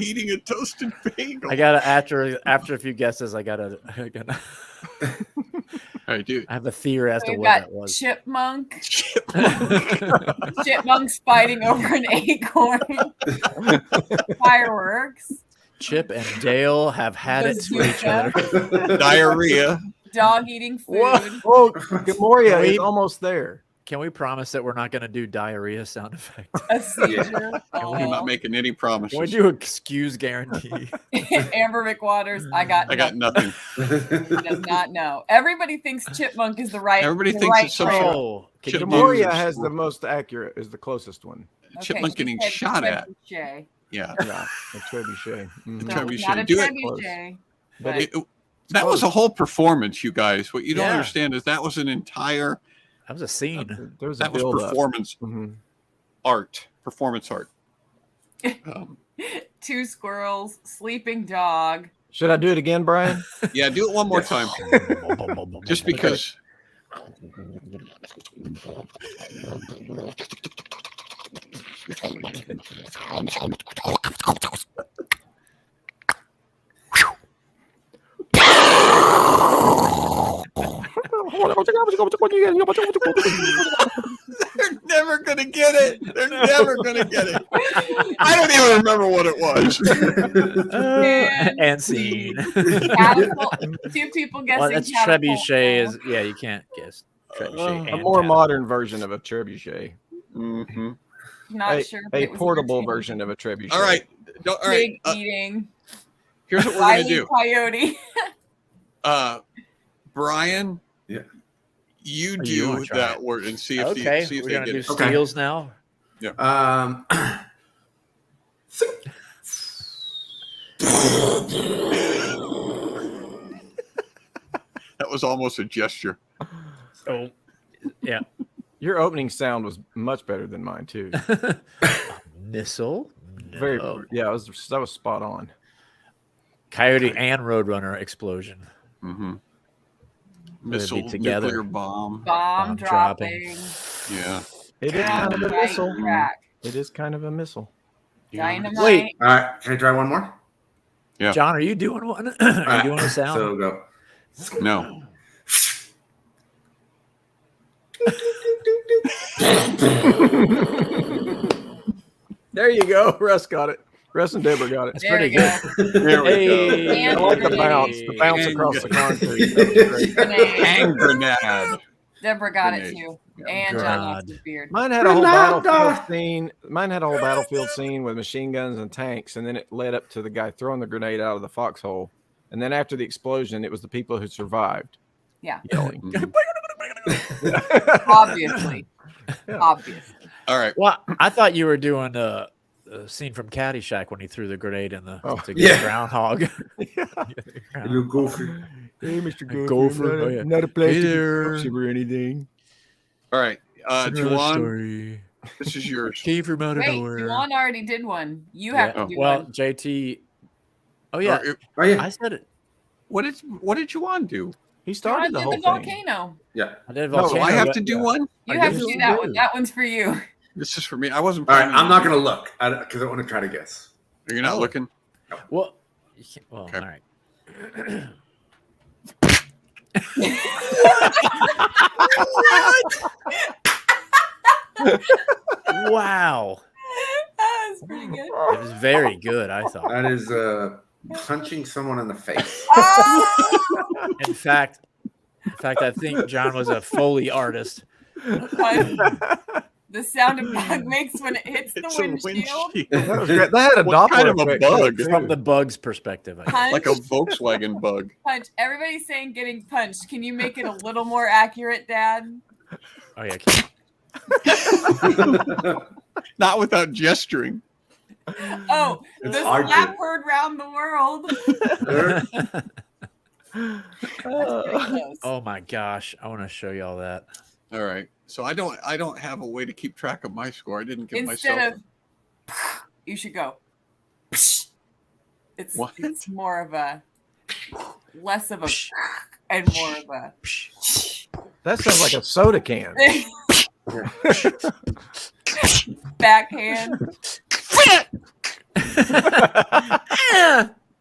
Eating a toasted bagel. I gotta after a few guesses. I gotta. All right, dude. I have a theory as to We've what got that was. chipmunk. Chipmunks fighting over an acorn. Fireworks. Chip and Dale have had it to each other. Diarrhea. Dog eating food. Oh, Gamoria Can we- is almost there. Can we promise that we're not going to do diarrhea sound effects? A seizure. I'm not making any promises. Can we do excuse guarantee? Amber McWaters. I got nothing. He does not know. Everybody thinks chipmunk is the right. Everybody the thinks right it's some brand. sort of Oh, can Chip you Gamoria Gamoria is- has the most accurate, is the closest one. Chipmunk she getting said shot at. trebuchet. Yeah. Yeah, a trebuchet. Mhm. So Trebuchet. not a Do it. trebuchet. But But That was a whole performance, you guys. What you don't Yeah. understand is that was an entire that was a scene. There was a that was build up. performance art. Performance art. 2 squirrels, sleeping dog. Should I do it again, Brian? Yeah, do it one more time. Just because they're never gonna get it. They're never gonna get it. I don't even remember what it was. And scene. Catapult. 2 people guessing. Well, that's catapult. trebuchet. Is yeah, you can't guess trebuchet. A and more catapult. modern version of a trebuchet. Mm-hmm. Not A, sure. if a it was portable entertaining. version of a trebuchet. All right. All right. Pig eating. Here's what we're gonna Wily do. coyote. Brian. Yeah. You Oh, you wanna do try that it? word and see if Okay, see if we're they gonna get do it. Okay. steals now. That was almost a gesture. Oh, yeah. Your opening sound was much better than mine too. Missile. Very, No. yeah, that was spot on. Coyote and Roadrunner explosion. Mm-hmm. Missile, together. nuclear bomb. Bomb dropping. Yeah. It is On kind of the a right missile. track. It is kind of a missile. Dynamite. Wait. All right, can I try one more? Yeah. John, are you doing one? All Are you right, doing a sound? So go. No. There you go. Russ got it. Russ and Deborah got it. That's There pretty we good. go. There we Hey, And I like the grenade. bounce. The bounce And across the grenade. concrete. That was great. Grenade. Hand grenade. Deborah got it Grenade. too. Yeah. And John God. lost his beard. Mine had a whole Grenada! battlefield scene. Mine had a whole battlefield scene with machine guns and tanks, and then it led up to the guy throwing the grenade out of the foxhole. And then after the explosion, it was the people who survived Yeah. yelling. Obviously. Yeah. Obviously. All right. Well, I thought you were doing a scene from Caddyshack when he threw the grenade in the Oh, to get yeah. the groundhog. You goofy. Hey, Mr. Gopher. Oh, yeah. Not a plastic Hey there. explosive or anything. All right. Juwan, Story. this is yours. Came from out of Wait, nowhere. Juwan already did one. You have Yeah. to do Well, one. JT. Oh yeah, Oh yeah, I said it. What did Juwan do? He Juwan started did the the whole thing. volcano. yeah. I did No, So volcano. I have but- to do yeah. one? You I have guess to do you that do. one. That one's for you. This is for me. I wasn't All right, planning I'm on not it. gonna look because I want to try to guess. You're not Oh. looking? Well, you can't- well, Okay. all right. Wow, That was pretty good. it was very good. I thought. That is punching someone in the face. Ah! In fact, I think John was a Foley artist. The sound a bug makes when it hits the It's a windshield. That was great. They had a What Doppler kind of a effect to it, bug? too. From the bug's perspective. I guess. Punch, Like a Volkswagen bug. punch. Everybody's saying getting punched. Can you make it a little more accurate, Dad? Oh yeah. Not without gesturing. Oh, It's the hard slap to- heard round the world. That's pretty close. Oh my gosh, I want to show y'all that. All right. So I don't have a way to keep track of my score. I didn't give Instead myself. of, you should go. It's What? it's more of a less of a and more of a. That sounds like a soda can. Backhand.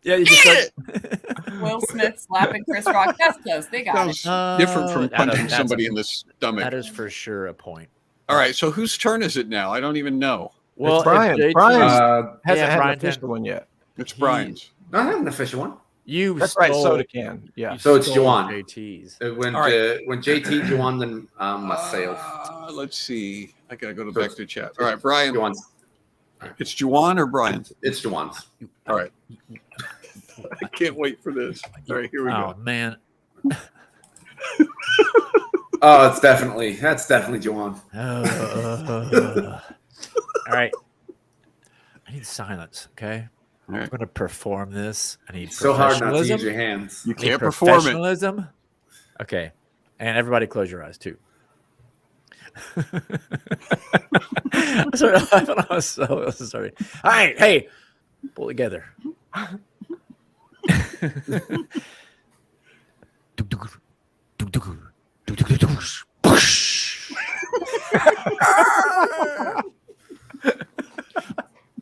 Yeah, you just like, Will Smith slapping Chris Rock. That's close. They got it. Sounds different from punching that's somebody a- in the stomach. that is for sure a point. All right. So whose turn is it now? I don't even know. Well, Brian. if JT Brian's- Uh, Hasn't had Brian an official one yet. It's Brian's. I have an official one. you That's right, stole- soda can. Yeah. you So it's stole Juwan. JT's. When All right. when JT Juwan then myself. Let's see. I gotta go to back to chat. All right, Brian. Juwan's. It's Juwan or Brian? It's Juwan's. All right. I can't wait for this. All right, here we Oh go. man. Oh, that's definitely Juwan. All right. I need silence. Okay. All right. I'm gonna perform this. I need So hard not to professionalism. use your hands. You I need can't perform it. professionalism. Okay. And everybody close your eyes too. Sorry, I'm so sorry. All right, hey, pull together.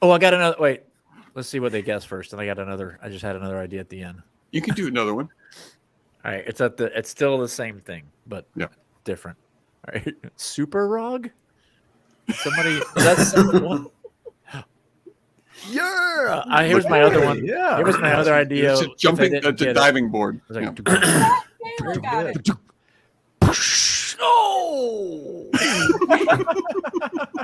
Oh, I got another. Wait, let's see what they guess first. And I just had another idea at the end. You can do another one. All right, it's still the same thing, but Yeah. different. All right, Super Rog. Somebody, that's someone. Yeah. Here's my other one. Yeah. Here was my other idea. It's a jumping, if I didn't it's a get it. diving board. I was like, Yeah. Taylor got it. Oh!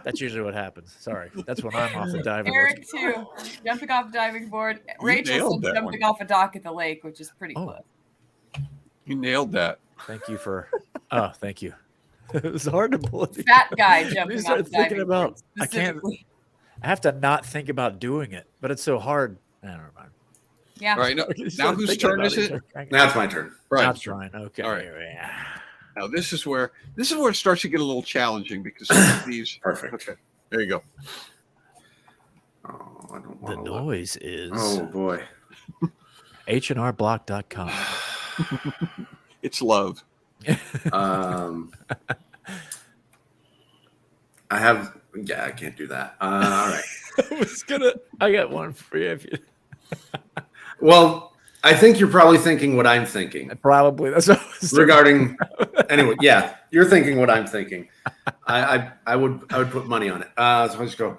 That's usually what happens. Sorry, that's when I'm off the diving board. Eric too. Jumping off the diving board. You Rachel nailed said that jumping one. off a dock at the lake, which is pretty Oh. close. You nailed that. Thank you for. Oh, thank you. It was hard to pull it. Fat guy jumping off started the thinking diving about- board. I can't- specifically. I have to not think about doing it, but it's so hard. Never mind. Yeah. All right. Now whose turn is it? Now it's my turn. Right. Not trying. Okay. All right. Yeah. Now this is where it starts to get a little challenging because some of these. Perfect. Okay. There you go. Oh, I don't The want to look. noise is Oh boy. hnrblock.com. It's love. I can't do that. All right. I got one for you. If you Well, I think you're probably thinking what I'm thinking probably that's what I was regarding. Anyway, yeah, you're thinking what I'm thinking. I would put money on it. So let's go.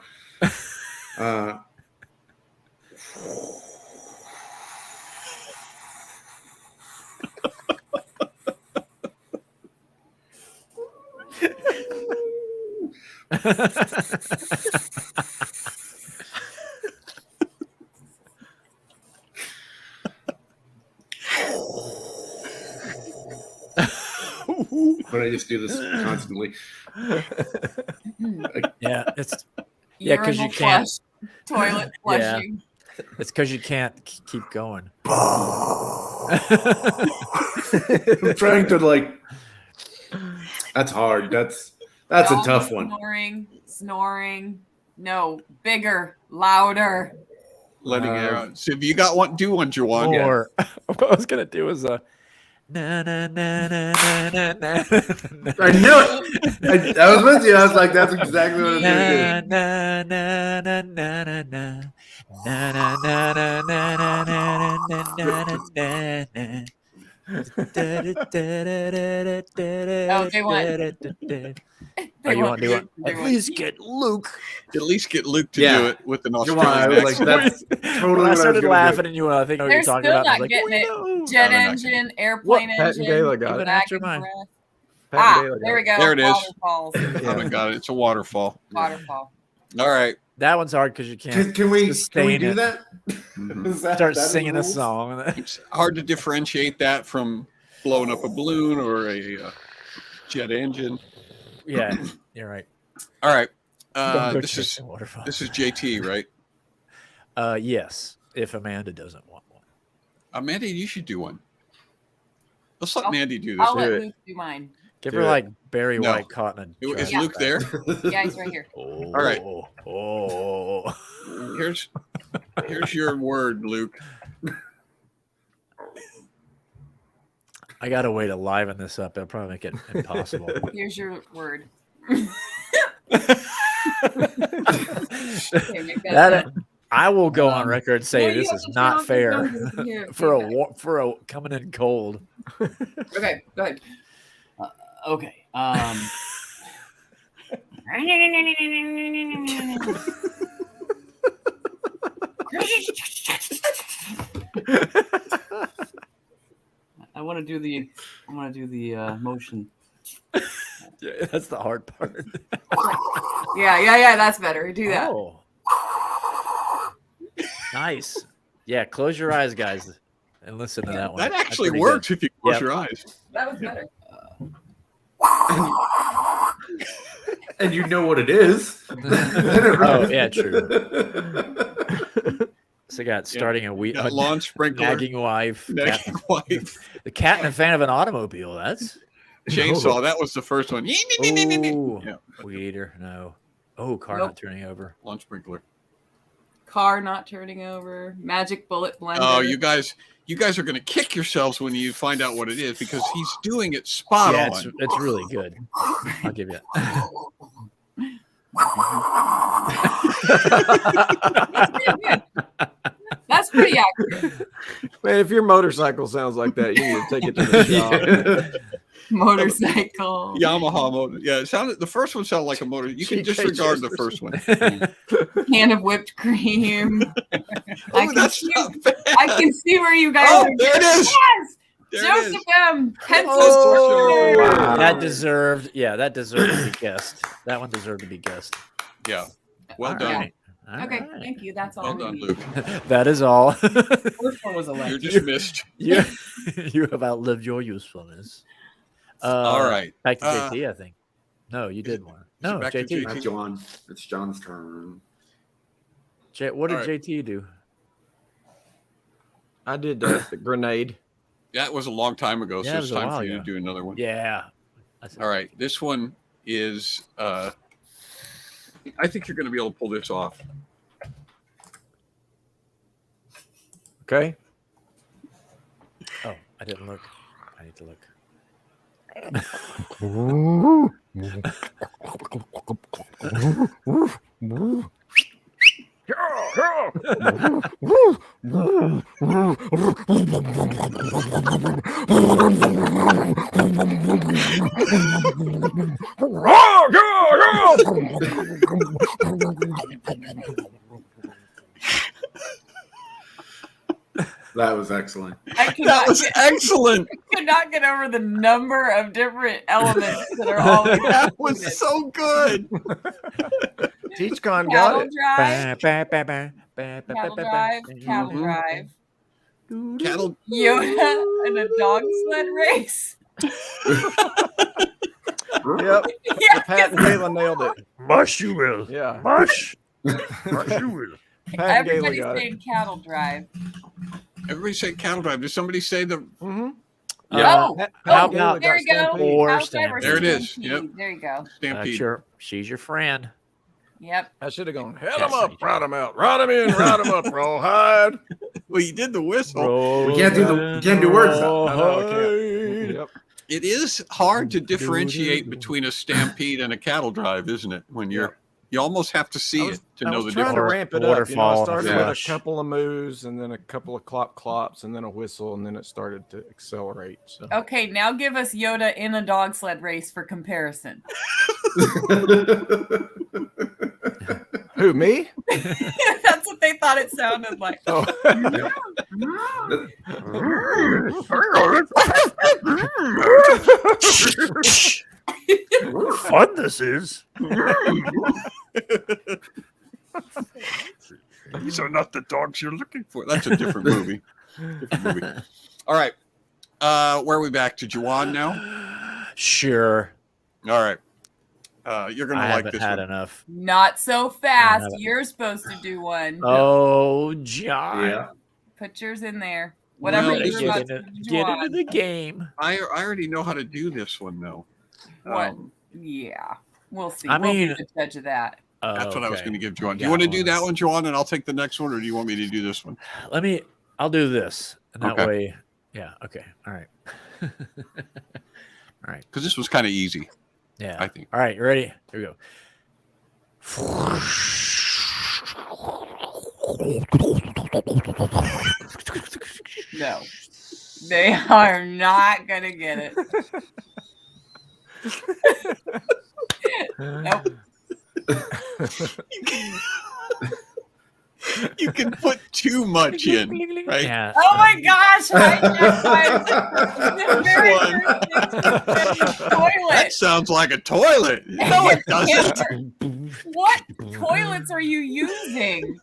But I just do this constantly. Yeah, it's because you Urinal can't. flush, toilet flushing. It's because you can't keep going. I'm trying to like. That's hard. That's a tough one. Snoring. No, bigger, louder. Letting air out. So if you got one, do one, Jawan. Or what I was gonna do is na na na na na na na. I knew it. I was with you. I was like, that's exactly what I'm gonna do. Na na na na na na na na na na na na na na. Oh, they want. Oh, you want to do it? At least get Luke. At least get Luke to Yeah. do it with an Come Australian on, I was accent. like, that's totally When I what started gonna laughing, and you, I think, They're you're still talking about. I not was like, getting it. no. Jet No, they're not engine, airplane Pat and engine. Gayla got Even it. after dragon mine. breath. Pat and Gayla got There we it. go. There it is. Waterfalls. I haven't got it. It's a waterfall. Waterfall. All right. That one's hard because you can't Can we sustain do it. that? Is that Start that singing a rules? song. It's hard to differentiate that from blowing up a balloon or a jet engine. Yeah, you're right. All right. Don't go This chasing waterfall. is JT, right? Yes, if Amanda doesn't want one. Mandy, you should do one. Let's let I'll- Mandy do this. I'll let Do it. Luke do mine. Give Do her it. like Barry No. White caught in a Is trash Luke bag. there? Yeah, he's right here. Oh, All right. Oh. Here's your word, Luke. I gotta wait to liven this up. It'll probably make it impossible. Here's your word. I will go on record and say No, you this have is to not count the fair numbers here. for a coming in cold. Okay, go ahead. Okay. I want to do the motion. Yeah, that's the hard part. Yeah. That's better. Do that. Oh. Nice. Yeah, close your eyes, guys, and listen to that one. That That's actually pretty works good. if you close Yep. your eyes. That was better. And you know what it is. Oh, yeah, true. So I got starting a week, Got lawn sprinkler, nagging wife, nagging wife, the cat and a fan of an automobile. That's chainsaw. That was the first one. ooh, Yeah. weed eater. No. Oh, car Nope. not turning over. Lawn sprinkler. Car not turning over. Magic bullet blender. Oh, you guys are gonna kick yourselves when you find out what it is because he's doing it spot Yeah, on. it's really good. I'll give you that. That's pretty accurate. Man, if your motorcycle sounds like that, you need to take it to the shop. Motorcycle. Yamaha motor. Yeah, it sounded. The first one sounded like a motor. You can disregard the first one. Can of whipped cream. Oh, that's not bad. I can see where you guys Oh, are. there it is. Yes. There it is. Joseph M. Pencil. Oh, wow. That deserved to be guessed. That one deserved to be guessed. Yeah. Well All done. right. All Okay, right. thank you. That's all. Well we done, need. Luke. That is all. First one was a You're left. dismissed. you have outlived your usefulness. All right. Back to JT, I think. No, you did one. No, back to JT. Not John. It's John's turn. What did All right. JT do? I did the grenade. That was a long time ago, Yeah, so it it's was a time while for you ago. to do another one. Yeah. All right. This one is. I think you're going to be able to pull this off. Okay. Oh, I didn't look. I need to look. That was excellent. I That cannot was get, excellent. cannot get over the number of different elements that are always That was included. so good. TeachCon got Cattle it. drive, cattle drive, cattle Mhm. drive, Cattle. Yoda, and a dog sled race. Yep. Yeah, Pat and Galen nailed it. Mush you will. Yeah. Mush. Mush you will. Pat and Galen everybody's got it. saying cattle drive. Everybody say cattle drive. Did somebody say the? Mm-hmm. Yeah. Oh, Pat How and Galen about- there got you go. Stampede. Or Cattle drive or There it is. stampede. Yep. There you go. Stampede. She's your friend. Yep. I should have gone, head Yes, them up, I- ride them out, ride them in, ride them up, rawhide. Well, you did the whistle. We can't do words though. I know, I can't. Yep. It is hard to differentiate between a stampede and a cattle drive, isn't it? When you almost have to see it to I know was the trying to difference. ramp it up. You know, I Waterfall, started yeah. with a flush. couple of moves and then a couple of clops and then a whistle and then it started to accelerate. So Okay, now give us Yoda in a dog sled race for comparison. who, me? That's what they thought it sounded like. Oh. Fun this is. These are not the dogs you're looking for. That's a different movie. Different movie. All right. Where are we back to Juwan now? Sure. All right. You're gonna I like haven't this had one. enough. Not so fast. haven't. You're supposed to do one. Oh, John. Yeah. Put yours in there. Whatever Well, you this were is- about to do, Get into Juwan. the game. I already know how to do this one though. What? Yeah. We'll see. I We'll mean- get the judge of that. That's what I was Okay. going to give Juwan. Do Got you want to do one. that one, Juwan, and I'll take the next one, or do you want me to do this one? I'll do this. And that Okay. way. Yeah. Okay. All right. All right. Because this was kind of easy, Yeah. I think. All right. You ready? Here we go. No. They are not going to get it. Nope. You can put too much in, right? Yeah. Oh my gosh. Toilet. That sounds like a toilet. No, it doesn't. What toilets are you using?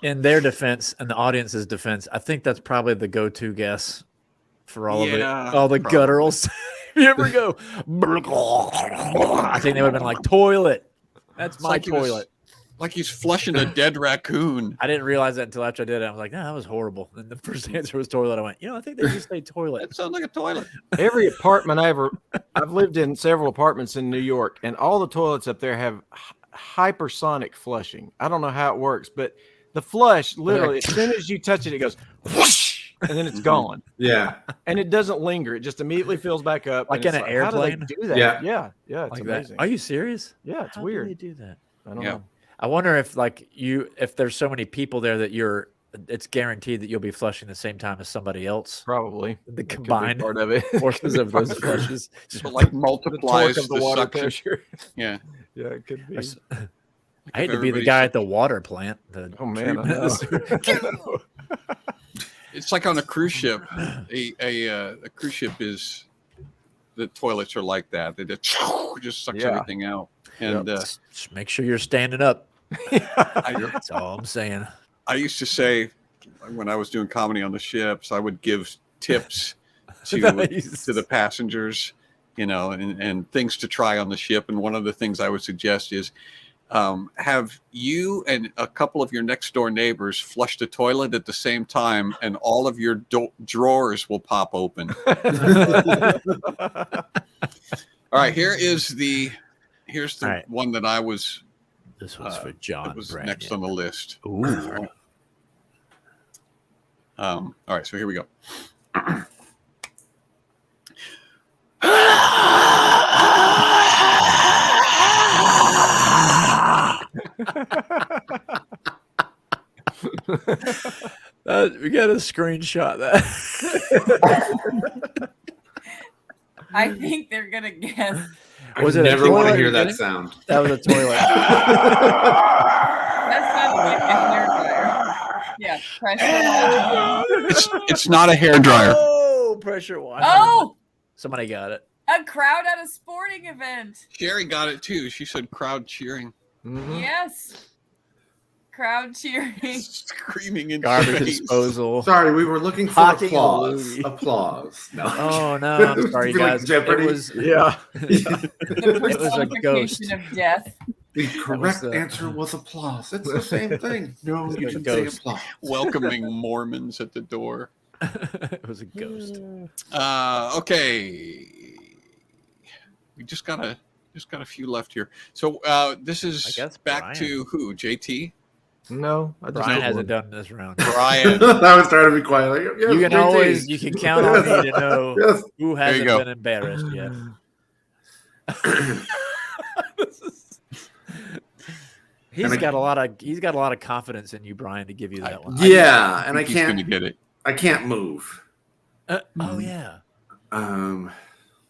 In their defense and the audience's defense, I think that's probably the go-to guess for all of it. Yeah, All the probably. gutturals. You ever go? I think they would have been like toilet. That's It's my like he was- toilet. Like he's flushing a dead raccoon. I didn't realize that until after I did it. I was like, no, that was horrible. And the first answer was toilet. I went, I think they just say toilet. That sounds like a toilet. Every apartment I've lived in several apartments in New York, and all the toilets up there have hypersonic flushing. I don't know how it works, but the flush literally, as soon as you touch it, it goes whoosh, and then it's gone, Yeah. and it doesn't linger. It just immediately fills back up, Like and in it's an how do they airplane? do that? Yeah. Yeah, it's Like amazing. that. Are you serious? Yeah, it's How weird. do they do that? I don't Yeah. know. I wonder if if there's so many people there that it's guaranteed that you'll be flushing the same time as somebody else. Probably The That could be combined part of it. forces of those flushes. So like the multiplies torque of the, the water suction. pressure. Yeah. Yeah, it could be. I hate to be the everybody's- guy at the water plant. Oh man, I know. It's like on a cruise ship. A cruise ship is the toilets are like that. They just sucks Yeah. everything out. And Just make sure you're standing up. That's all I'm saying. I used to say when I was doing comedy on the ships, I would give tips to Nice. to the passengers, and things to try on the ship. And one of the things I would suggest is have you and a couple of your next door neighbors flush the toilet at the same time, and all of your drawers will pop open. All right, here's the All right. one that I was This one's for John. that was Brandon. next on the list. Ooh. All right, so here we go. gotta screenshot that. I think they're gonna guess. Was I it a never want to toilet hear you're that getting? sound. That was a toilet. That sounded like a hairdryer. Yeah, pressure washer. It's not a hair dryer. Oh, pressure washer. Oh, Somebody got it. a crowd at a sporting event. Sherry got it too. She said crowd cheering, Mhm. Yes. Crowd cheering. screaming in Garbage space. disposal. Sorry, we were looking for Hocking a applause. loogie. Applause. No. Oh no, I'm sorry, Feel like guys. Jeopardy. It was Yeah. The It was a ghost. personification of death. The correct the- answer was applause. It's the same thing. No, you a can say ghost. applause. Welcoming Mormons at the door. it was a ghost. Okay, we just got a few left here. So this I is guess back Brian. to who? JT? No, I just Brian know hasn't one. done this round. Brian. I was trying to be quiet. Like, yes, You can JT. always you can count on me to know Yes. who you hasn't go. been embarrassed yet. He's got a lot of confidence in you, Brian, to give you that one. Yeah, and I He's gonna can't. get it. I can't move. Oh yeah. Um.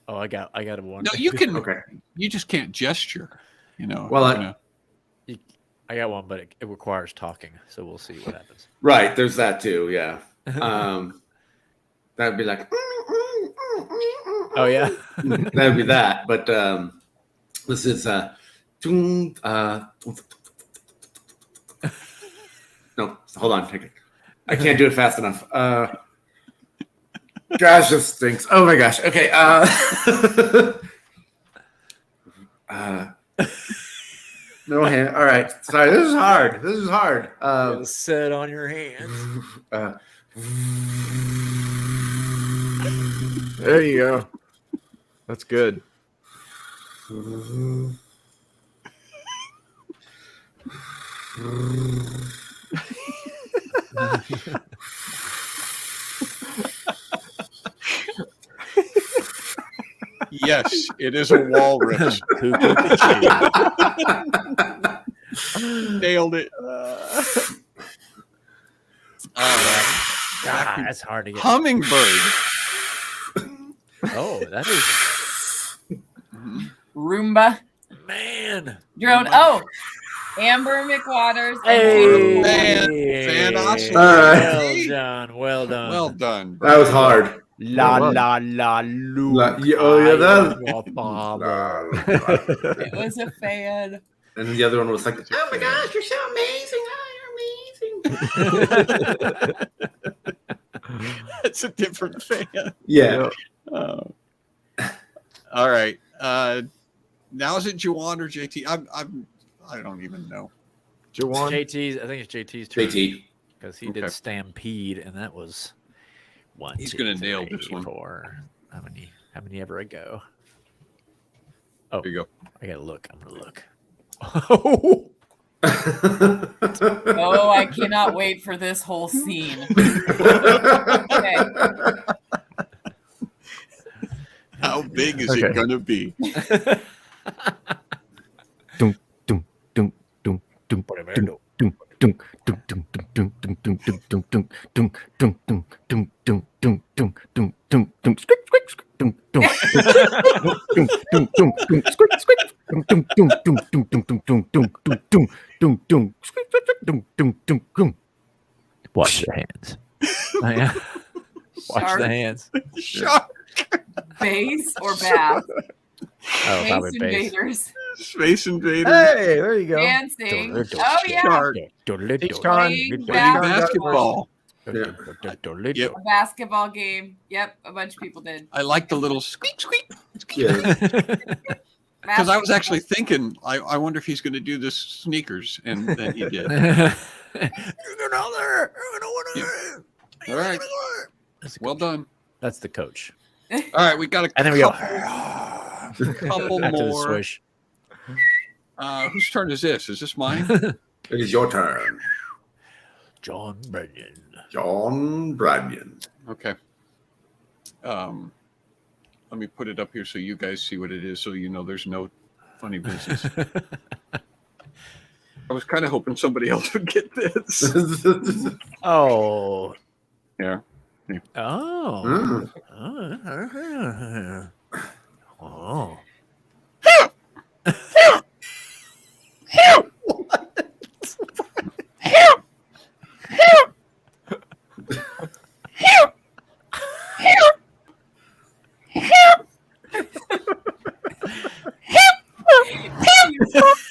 Oh, I got one. No, you can. Okay. You just can't gesture. You know. Well, you know. I got one, but it requires talking, so we'll see what happens. Right. There's that too. Yeah. That'd be like. Oh yeah. That'd be that. But this is no, hold on. I can't do it fast enough. Gosh, this stinks. Oh my gosh. Okay. No hand. All right. Sorry. This is hard. This is hard. Sit on your hands. There you go. That's good. Yes, it is a walrus. Nailed it. God, that's hard to get. Hummingbird. Oh, that is Roomba. man. Drone. Oh, Amber McWaters. Hey, Fan awesome. well done, well done. Well done. That was hard. La Well la la lu. Oh yeah, that. Your father. It was a fan. And then the other one was like, "Oh my gosh, you're so amazing! Oh, you're amazing!" That's a different fan. Yeah. All right. Now is it Juwan or JT? I don't even know. Jawan. JT's. I think it's JT's turn JT. because he did Okay. Stampede, and that was one. He's two, gonna nail three, this one. 4. How many ever ago? There you go. I gotta look. I'm gonna look. Oh, I cannot wait for this whole scene. Okay. How big is Okay. it gonna be? Watch the hands. Oh, yeah. Watch Shark, the hands. Shark. bass, or bath? Oh, Bass probably base. invaders. Space Invaders. Hey, there you go. Dancing. Oh, yeah. Shark. Each time. Playing Basketball. Yeah. Yep. A basketball game. Yep, a bunch of people did. I like the little squeak squeak. Yeah. Because I was actually thinking, I wonder if he's going to do this sneakers, and then he did. All right. Well done. That's the coach. All right, we got a And then we go. couple Back to the more. swish. Whose turn is this? Is this mine? It is your turn, John Brennan. John Branion. Okay. Let me put it up here so you guys see what it is, so you know there's no funny business. I was kind of hoping somebody else would get this. Oh, Yeah. Oh. Mm. Oh.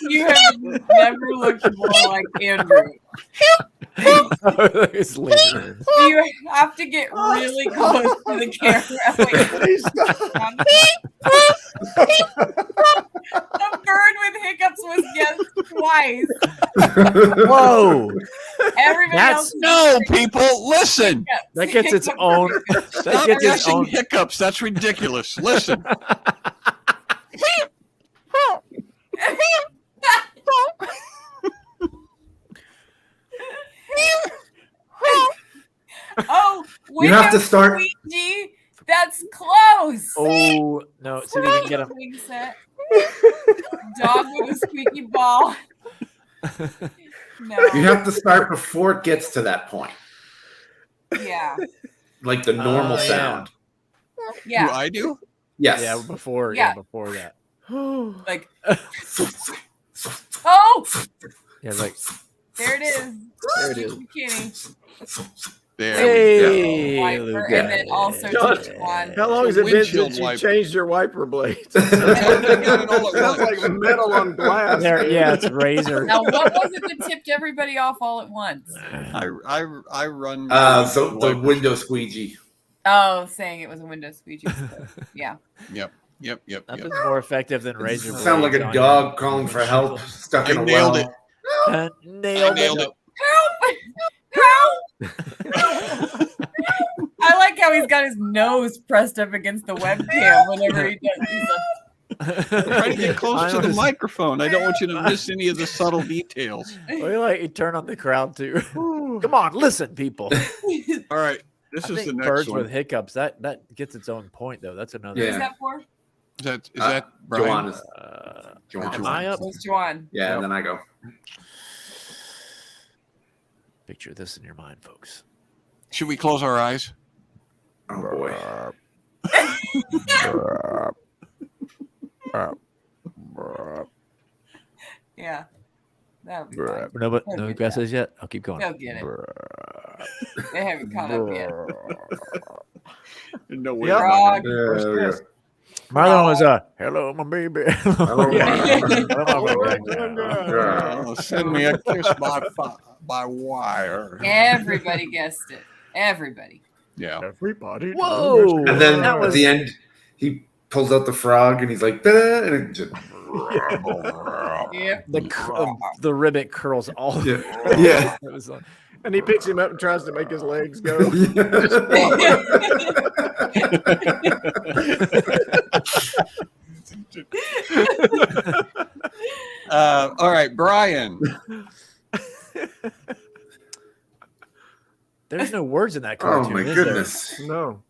You have never looked more like Andrew. It's lingering. You have to get really close to the camera. Wait, the bird with hiccups was guessed twice. Whoa. Everybody else. No, people, listen. That gets its own. That Stop gets its guessing own. hiccups. That's ridiculous. Listen. Oh, You have to start- Luigi. That's close. Oh no! See if you can get him. Swing set. Dog with a squeaky ball. No. You have to start before it gets to that point, Yeah. like the normal Oh, yeah. sound. Do Yeah. I do? Yes. Yeah, before. Yeah. Yeah, before that. Like, oh, Yeah, like. there it is. There it is. Kitty. There Hey, Wiper, Luke. and then also John, teach one. How long has it been Windshield since you wiper. changed your wiper blades? I got it all at Sounds once. like metal on glass. There, yeah, it's razor. Now, what was it that tipped everybody off all at once? I run. So the window squeegee. Oh, saying it was a window squeegee. Yeah. Yep. Nothing's more effective than razor blades. Sound like a on dog your calling for help, windshield. stuck in I a nailed well. it. I I nailed it. Help! Help! I like how he's got his nose pressed up against the webcam whenever he does. He's like, Try to get close to the was- microphone. I don't want you to miss any of the subtle details. We like you turn on the crowd too. Come on, listen, people. All right. This I is think the next birds one. with hiccups. That gets its own point though. That's another. Yeah. Who's that for? Is that Brian? Joanna's. Am I up? Who's Juan? Yeah, and then I go. Picture this in your mind, folks. Should we close our eyes? Oh boy. Yeah. That would be fine. No guesses yet. I'll keep going. They'll get it. They haven't caught up yet. No way. Yep. Frog. There we go. My other one was hello, my baby. Hello, Oh, send me a kiss by wire. Everybody guessed it. Everybody. Yeah. Everybody. Whoa! And then That at was- the end, he pulls out the frog and he's like, "Da-da," and it just, Yep. The ribbit curls all. yeah, yeah. It was like, And he picks him up and tries to make his legs go. All right, Brian. there's no words in that Oh cartoon. my is there? goodness. No.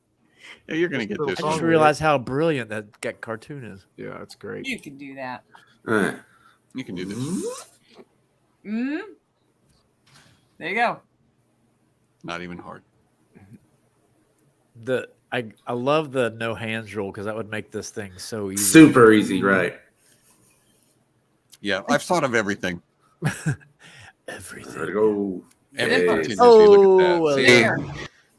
Yeah, you're gonna get this. I Song just with realized how brilliant that cartoon is. Yeah, it's great. You can do that. All right. You can do this. Mm? There you go. Not even hard. I love the no hands rule because that would make this thing so easy. Super easy, right? Yeah, I've thought of everything. Everything. There we go. Everything. Oh, Look at that. See, There.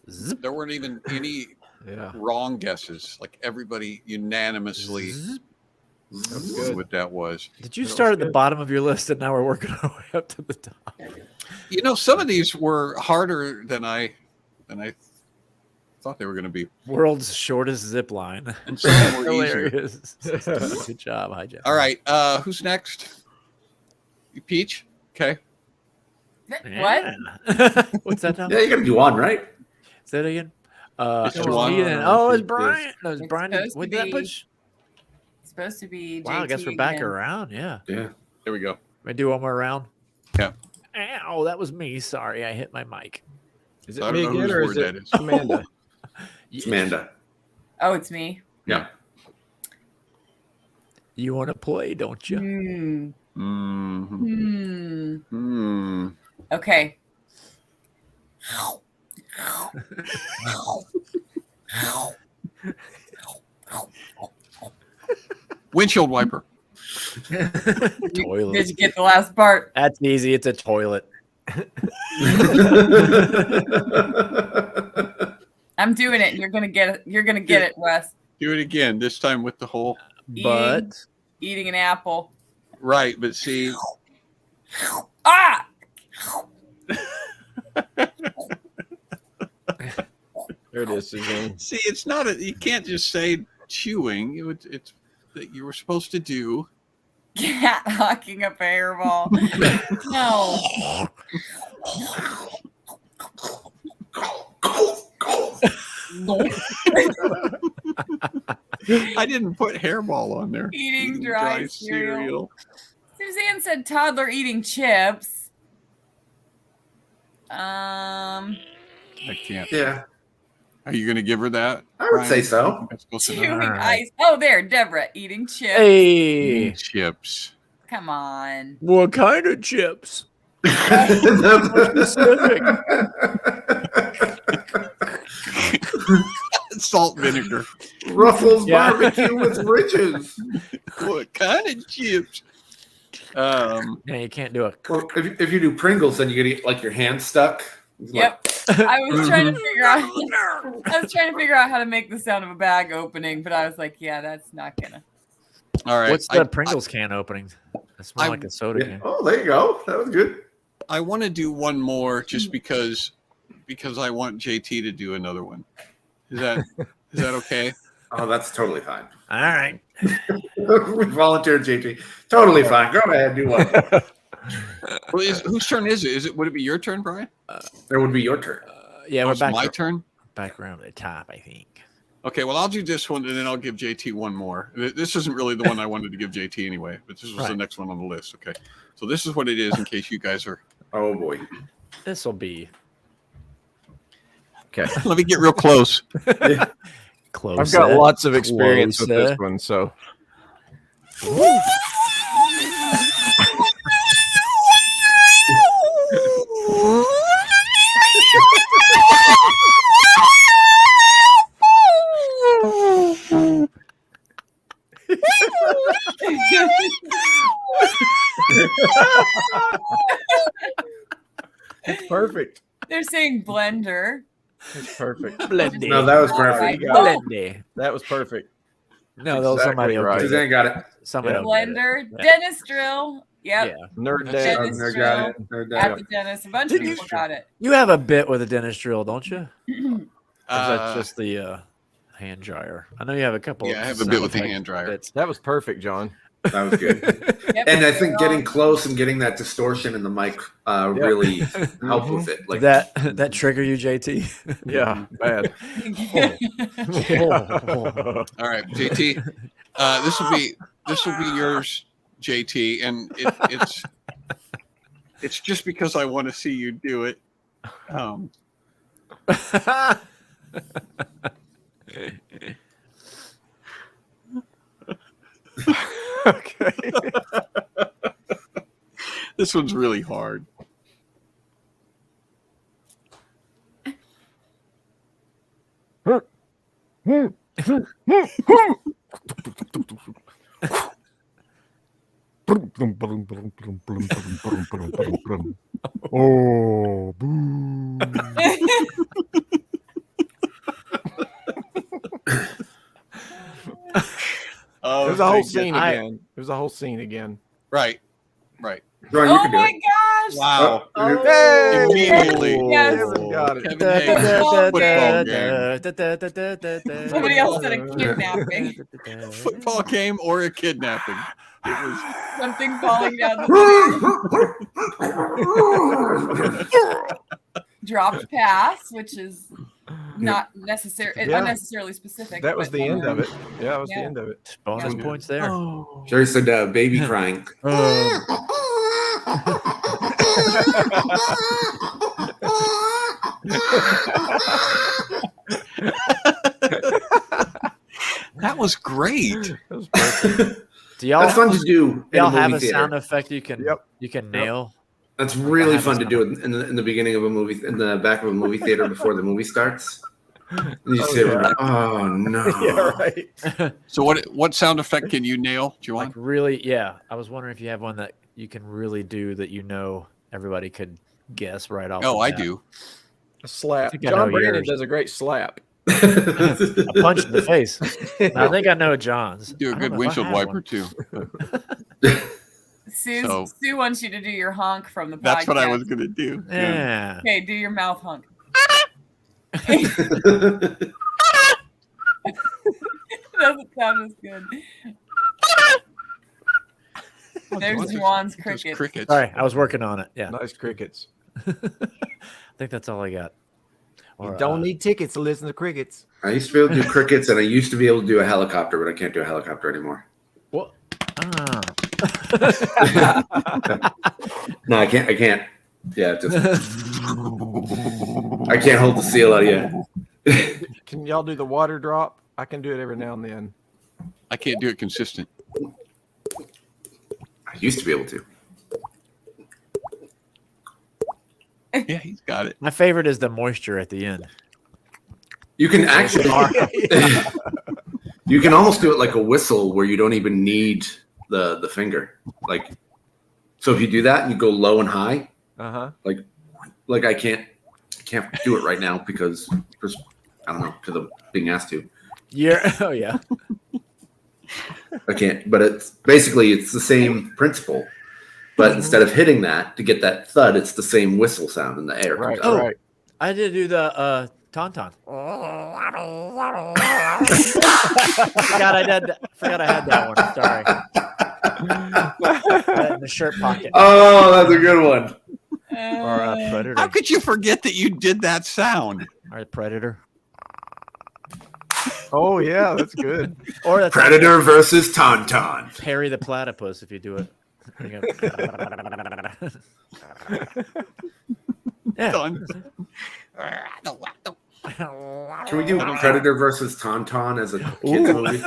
Zip, there weren't even any Yeah. wrong guesses. Like everybody unanimously zip. That's knew good. what that was. Did you That start was at the good. bottom of your list and now we're working our way up to the top? You know, some of these were harder than I thought they were going to be, World's shortest zip line. and some were easier. Hilarious. Good job, hi Jeff. All right, who's next? Peach. Okay. What? What's that now? Yeah, you got to do one, right? Say that again. It's It was Juwan. me and- oh, it's It's- Brian. No, it's It's Brian. supposed to What did that be put? It's supposed to be Wow, I guess JT we're back again. around. Yeah. Yeah. There we go. Can I do one more round? Yeah. Ow, that was me. Sorry, I hit my mic. Is I it don't me know again whose or word is it that is. Amanda? It's Amanda. Oh, it's me. Yeah. You want to play, don't you? Hmm. Mm-hmm. Hmm. Hmm. Okay. Windshield wiper. Toilet. Did you get the last part? That's easy. It's a toilet. I'm doing it, and you're gonna get it. You're gonna get it, Wes. Do it again. This time with the whole. But Eating an apple. Right, but see. Ah! There it is, Suzanne. See, it's not you can't just say chewing. It's that you were supposed to do. Cat hawking up a hairball. No. I didn't put hairball on there. Eating dry cereal. Suzanne said toddler eating chips. I can't. Yeah, Are you going to give her that? I would say so. That's close Chewing enough. ice. Oh, there, Deborah eating chips. hey, Chips. Come on. what kind of chips? Salt vinegar. Ruffles Yeah. barbecue with riches. What kind of chips? Yeah, you can't do it. Well, if you do Pringles, then you get like your hand stuck. It's Yep. I was trying to figure out. I was trying to figure out how to make the sound of a bag opening, but I was like, yeah, that's not gonna. All right. What's the Pringles can opening? That's more I- like a soda Yeah. can. Oh, there you go. That was good. I want to do one more just because I want JT to do another one. Is that okay? Oh, that's totally fine. All right. We volunteered, JT. Totally fine. Go ahead, do one. Well, whose turn is it? Would it be your turn, Brian? It would be your turn. Yeah, Oh, we're it's back. my turn. Back around the top, I think. Okay, well, I'll do this one, and then I'll give JT one more. This isn't really the one I wanted to give JT anyway, but this was the Right. next one on the list. Okay, so this is what it is in case you guys are. Oh boy. This will be Okay. Let me get real close. close. I've got lots of experience with this one, so it's perfect. They're saying blender. It's perfect. Blendy. No, that was All perfect. right. Blendy. That was perfect. No, that was somebody Exactly right. else. Suzanne got it. Somebody Yeah. else did it. Blender. Yeah. Dentist drill. Yep. Yeah. Nerd That's dad. it. Dentist Nerd drill. got it. Nerd got At it. the dentist. A bunch of Did you- people got it. You have a bit with a dentist drill, don't you? Or that's Uh, just the hand dryer. I know you have a couple. Yeah, I have a sound bit with the effect hand dryer. bits. That was perfect, John. That was good. Yep. And I think getting close and getting that distortion in the mic really helped with it. Like Did that trigger you, JT? Yeah, bad. all right, JT. This will be yours, JT, and it's just because I want to see you do it. Okay. This one's really hard. Oh, boo. Oh, It was a whole thank you. scene again. It was a whole scene again. Right. John, you Oh can do my it. gosh. Wow. Hey! Immediately. Yes. Kevin got it. Kevin Da, Hayes, da, football da, game. da, da, da, da, da, da. Somebody else said a kidnapping. Football game or a kidnapping. It was Something falling down the stairs. Dropped pass, which is not necessary, Yeah. unnecessarily specific. That was but, the end of it. Yeah, that was Yeah. the end of it. Bonus Yeah. points there. Sherry said baby crying. that was great. That was perfect. Do y'all That's fun to do. in y'all a have movie a theater. sound effect you can Yep. you can nail? That's really fun to do in the beginning of a movie, in the back of a movie theater before the movie starts. And you sit there like, oh no. Yeah, right. So what sound effect can you nail, Juwan? Like really, yeah. I was wondering if you have one that you can really do that everybody could guess right off. Oh, the I bat. do. A slap. I think I John know Brandon yours. does a great slap. A punch in the face. I think I know John's. Do a I don't good know if I windshield have wiper one. too. Sue wants you to do your honk from the podcast. That's what I was gonna do. Yeah. Okay, do your mouth honk. Doesn't sound as good. There's Juwan's Those cricket. crickets. Sorry, I was working on it. Yeah. Nice crickets. I think that's all I got. You don't need tickets to listen to crickets. I used to be able to do crickets, and I used to be able to do a helicopter, but I can't do a helicopter anymore. What? No, I can't. Yeah, just I can't hold the seal out yet. Can y'all do the water drop? I can do it every now and then. I can't do it consistent. I used to be able to. Yeah, he's got it. My favorite is the moisture at the end. You can actually, you can almost do it like a whistle, where you don't even need the finger. Like, so if you do that and you go low and high, like I can't do it right now because I don't know, because I'm being asked to. Yeah. Oh yeah. I can't, but it's the same principle. But instead of hitting that to get that thud, it's the same whistle sound in the air. Right, comes out. right. I did do the tauntaun. Forgot I had that one. Sorry. Had it in the shirt pocket. Oh, that's a good one. Or a predator. How could you forget that you did that sound? Or a predator. Oh yeah, that's good. Or that's Predator versus Tauntaun. Perry the platypus if you do it. You go, yeah. Done. Can we do Predator versus Tauntaun as a kids movie?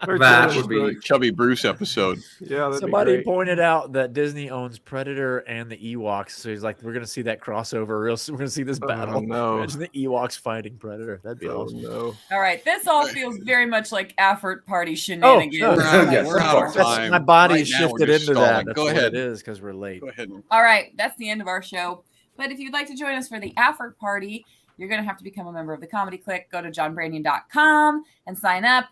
Very That childish, would be- but- Chubby Bruce episode. Yeah, that'd Somebody be great. pointed out that Disney owns Predator and the Ewoks, so he's like, "We're gonna see that crossover real soon. We're gonna see this battle." Oh, no. Imagine the Ewoks fighting Predator. That'd be Oh awesome. no. All right, this all feels very much like Afert Party shenanigans. no. Yes. We're out of That's, time. my body Right now, shifted we're just into that. stalling. That's Go what ahead. it is because we're late. Go ahead. All right, that's the end of our show. But if you'd like to join us for the Afert Party, you're going to have to become a member of the Comedy Click. Go to johnbranian.com and sign up.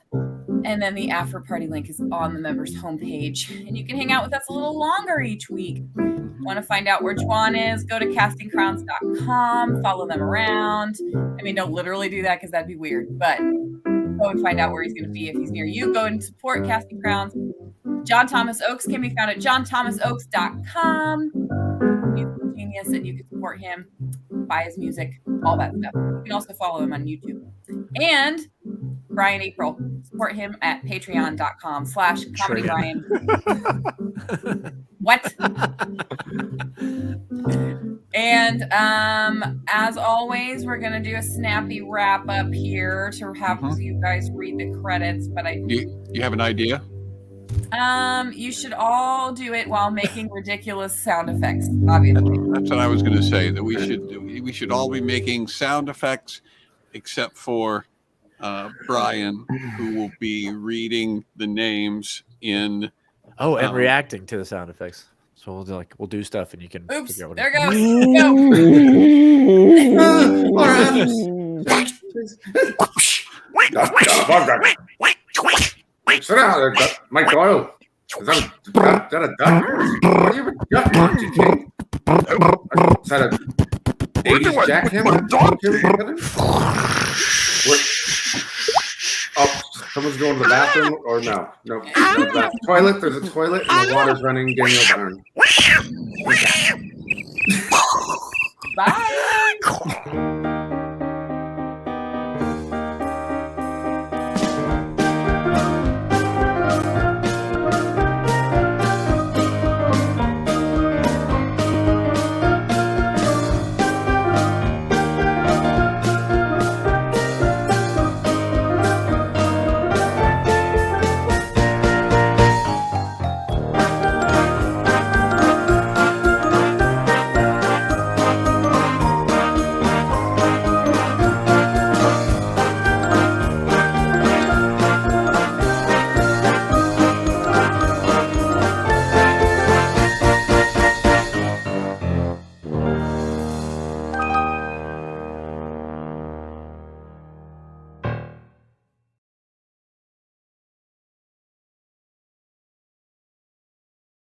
And then the Afert Party link is on the members' homepage. And you can hang out with us a little longer each week. Want to find out where Juwan is? Go to castingcrowns.com. Follow them around. I mean, don't literally do that because that'd be weird. But go and find out where he's going to be. If he's near you, go and support Casting Crowns. John Thomas Oakes can be found at johnthomasoakes.com. He's a genius, and you can support him, buy his music, all that stuff. You can also follow him on YouTube. And Brian April, support him at patreon.com/comedybrian. What? And as always, we're gonna do a snappy wrap up here to have you guys read the credits. But You have an idea? you should all do it while making ridiculous sound effects, obviously. That's what I was going to say. That we should all be making sound effects, except for Brian, who will be reading the names in. Oh, and reacting to the sound effects. So we'll do stuff, and you can. Oops, figure out what there it- goes. Sit down there, Mike Doyle. Is that a duck? What are you duck? Is that a 80s jackhammer? Oh, someone's going to the bathroom or no? No. Toilet. There's a toilet and the water's running down your barn. Bye.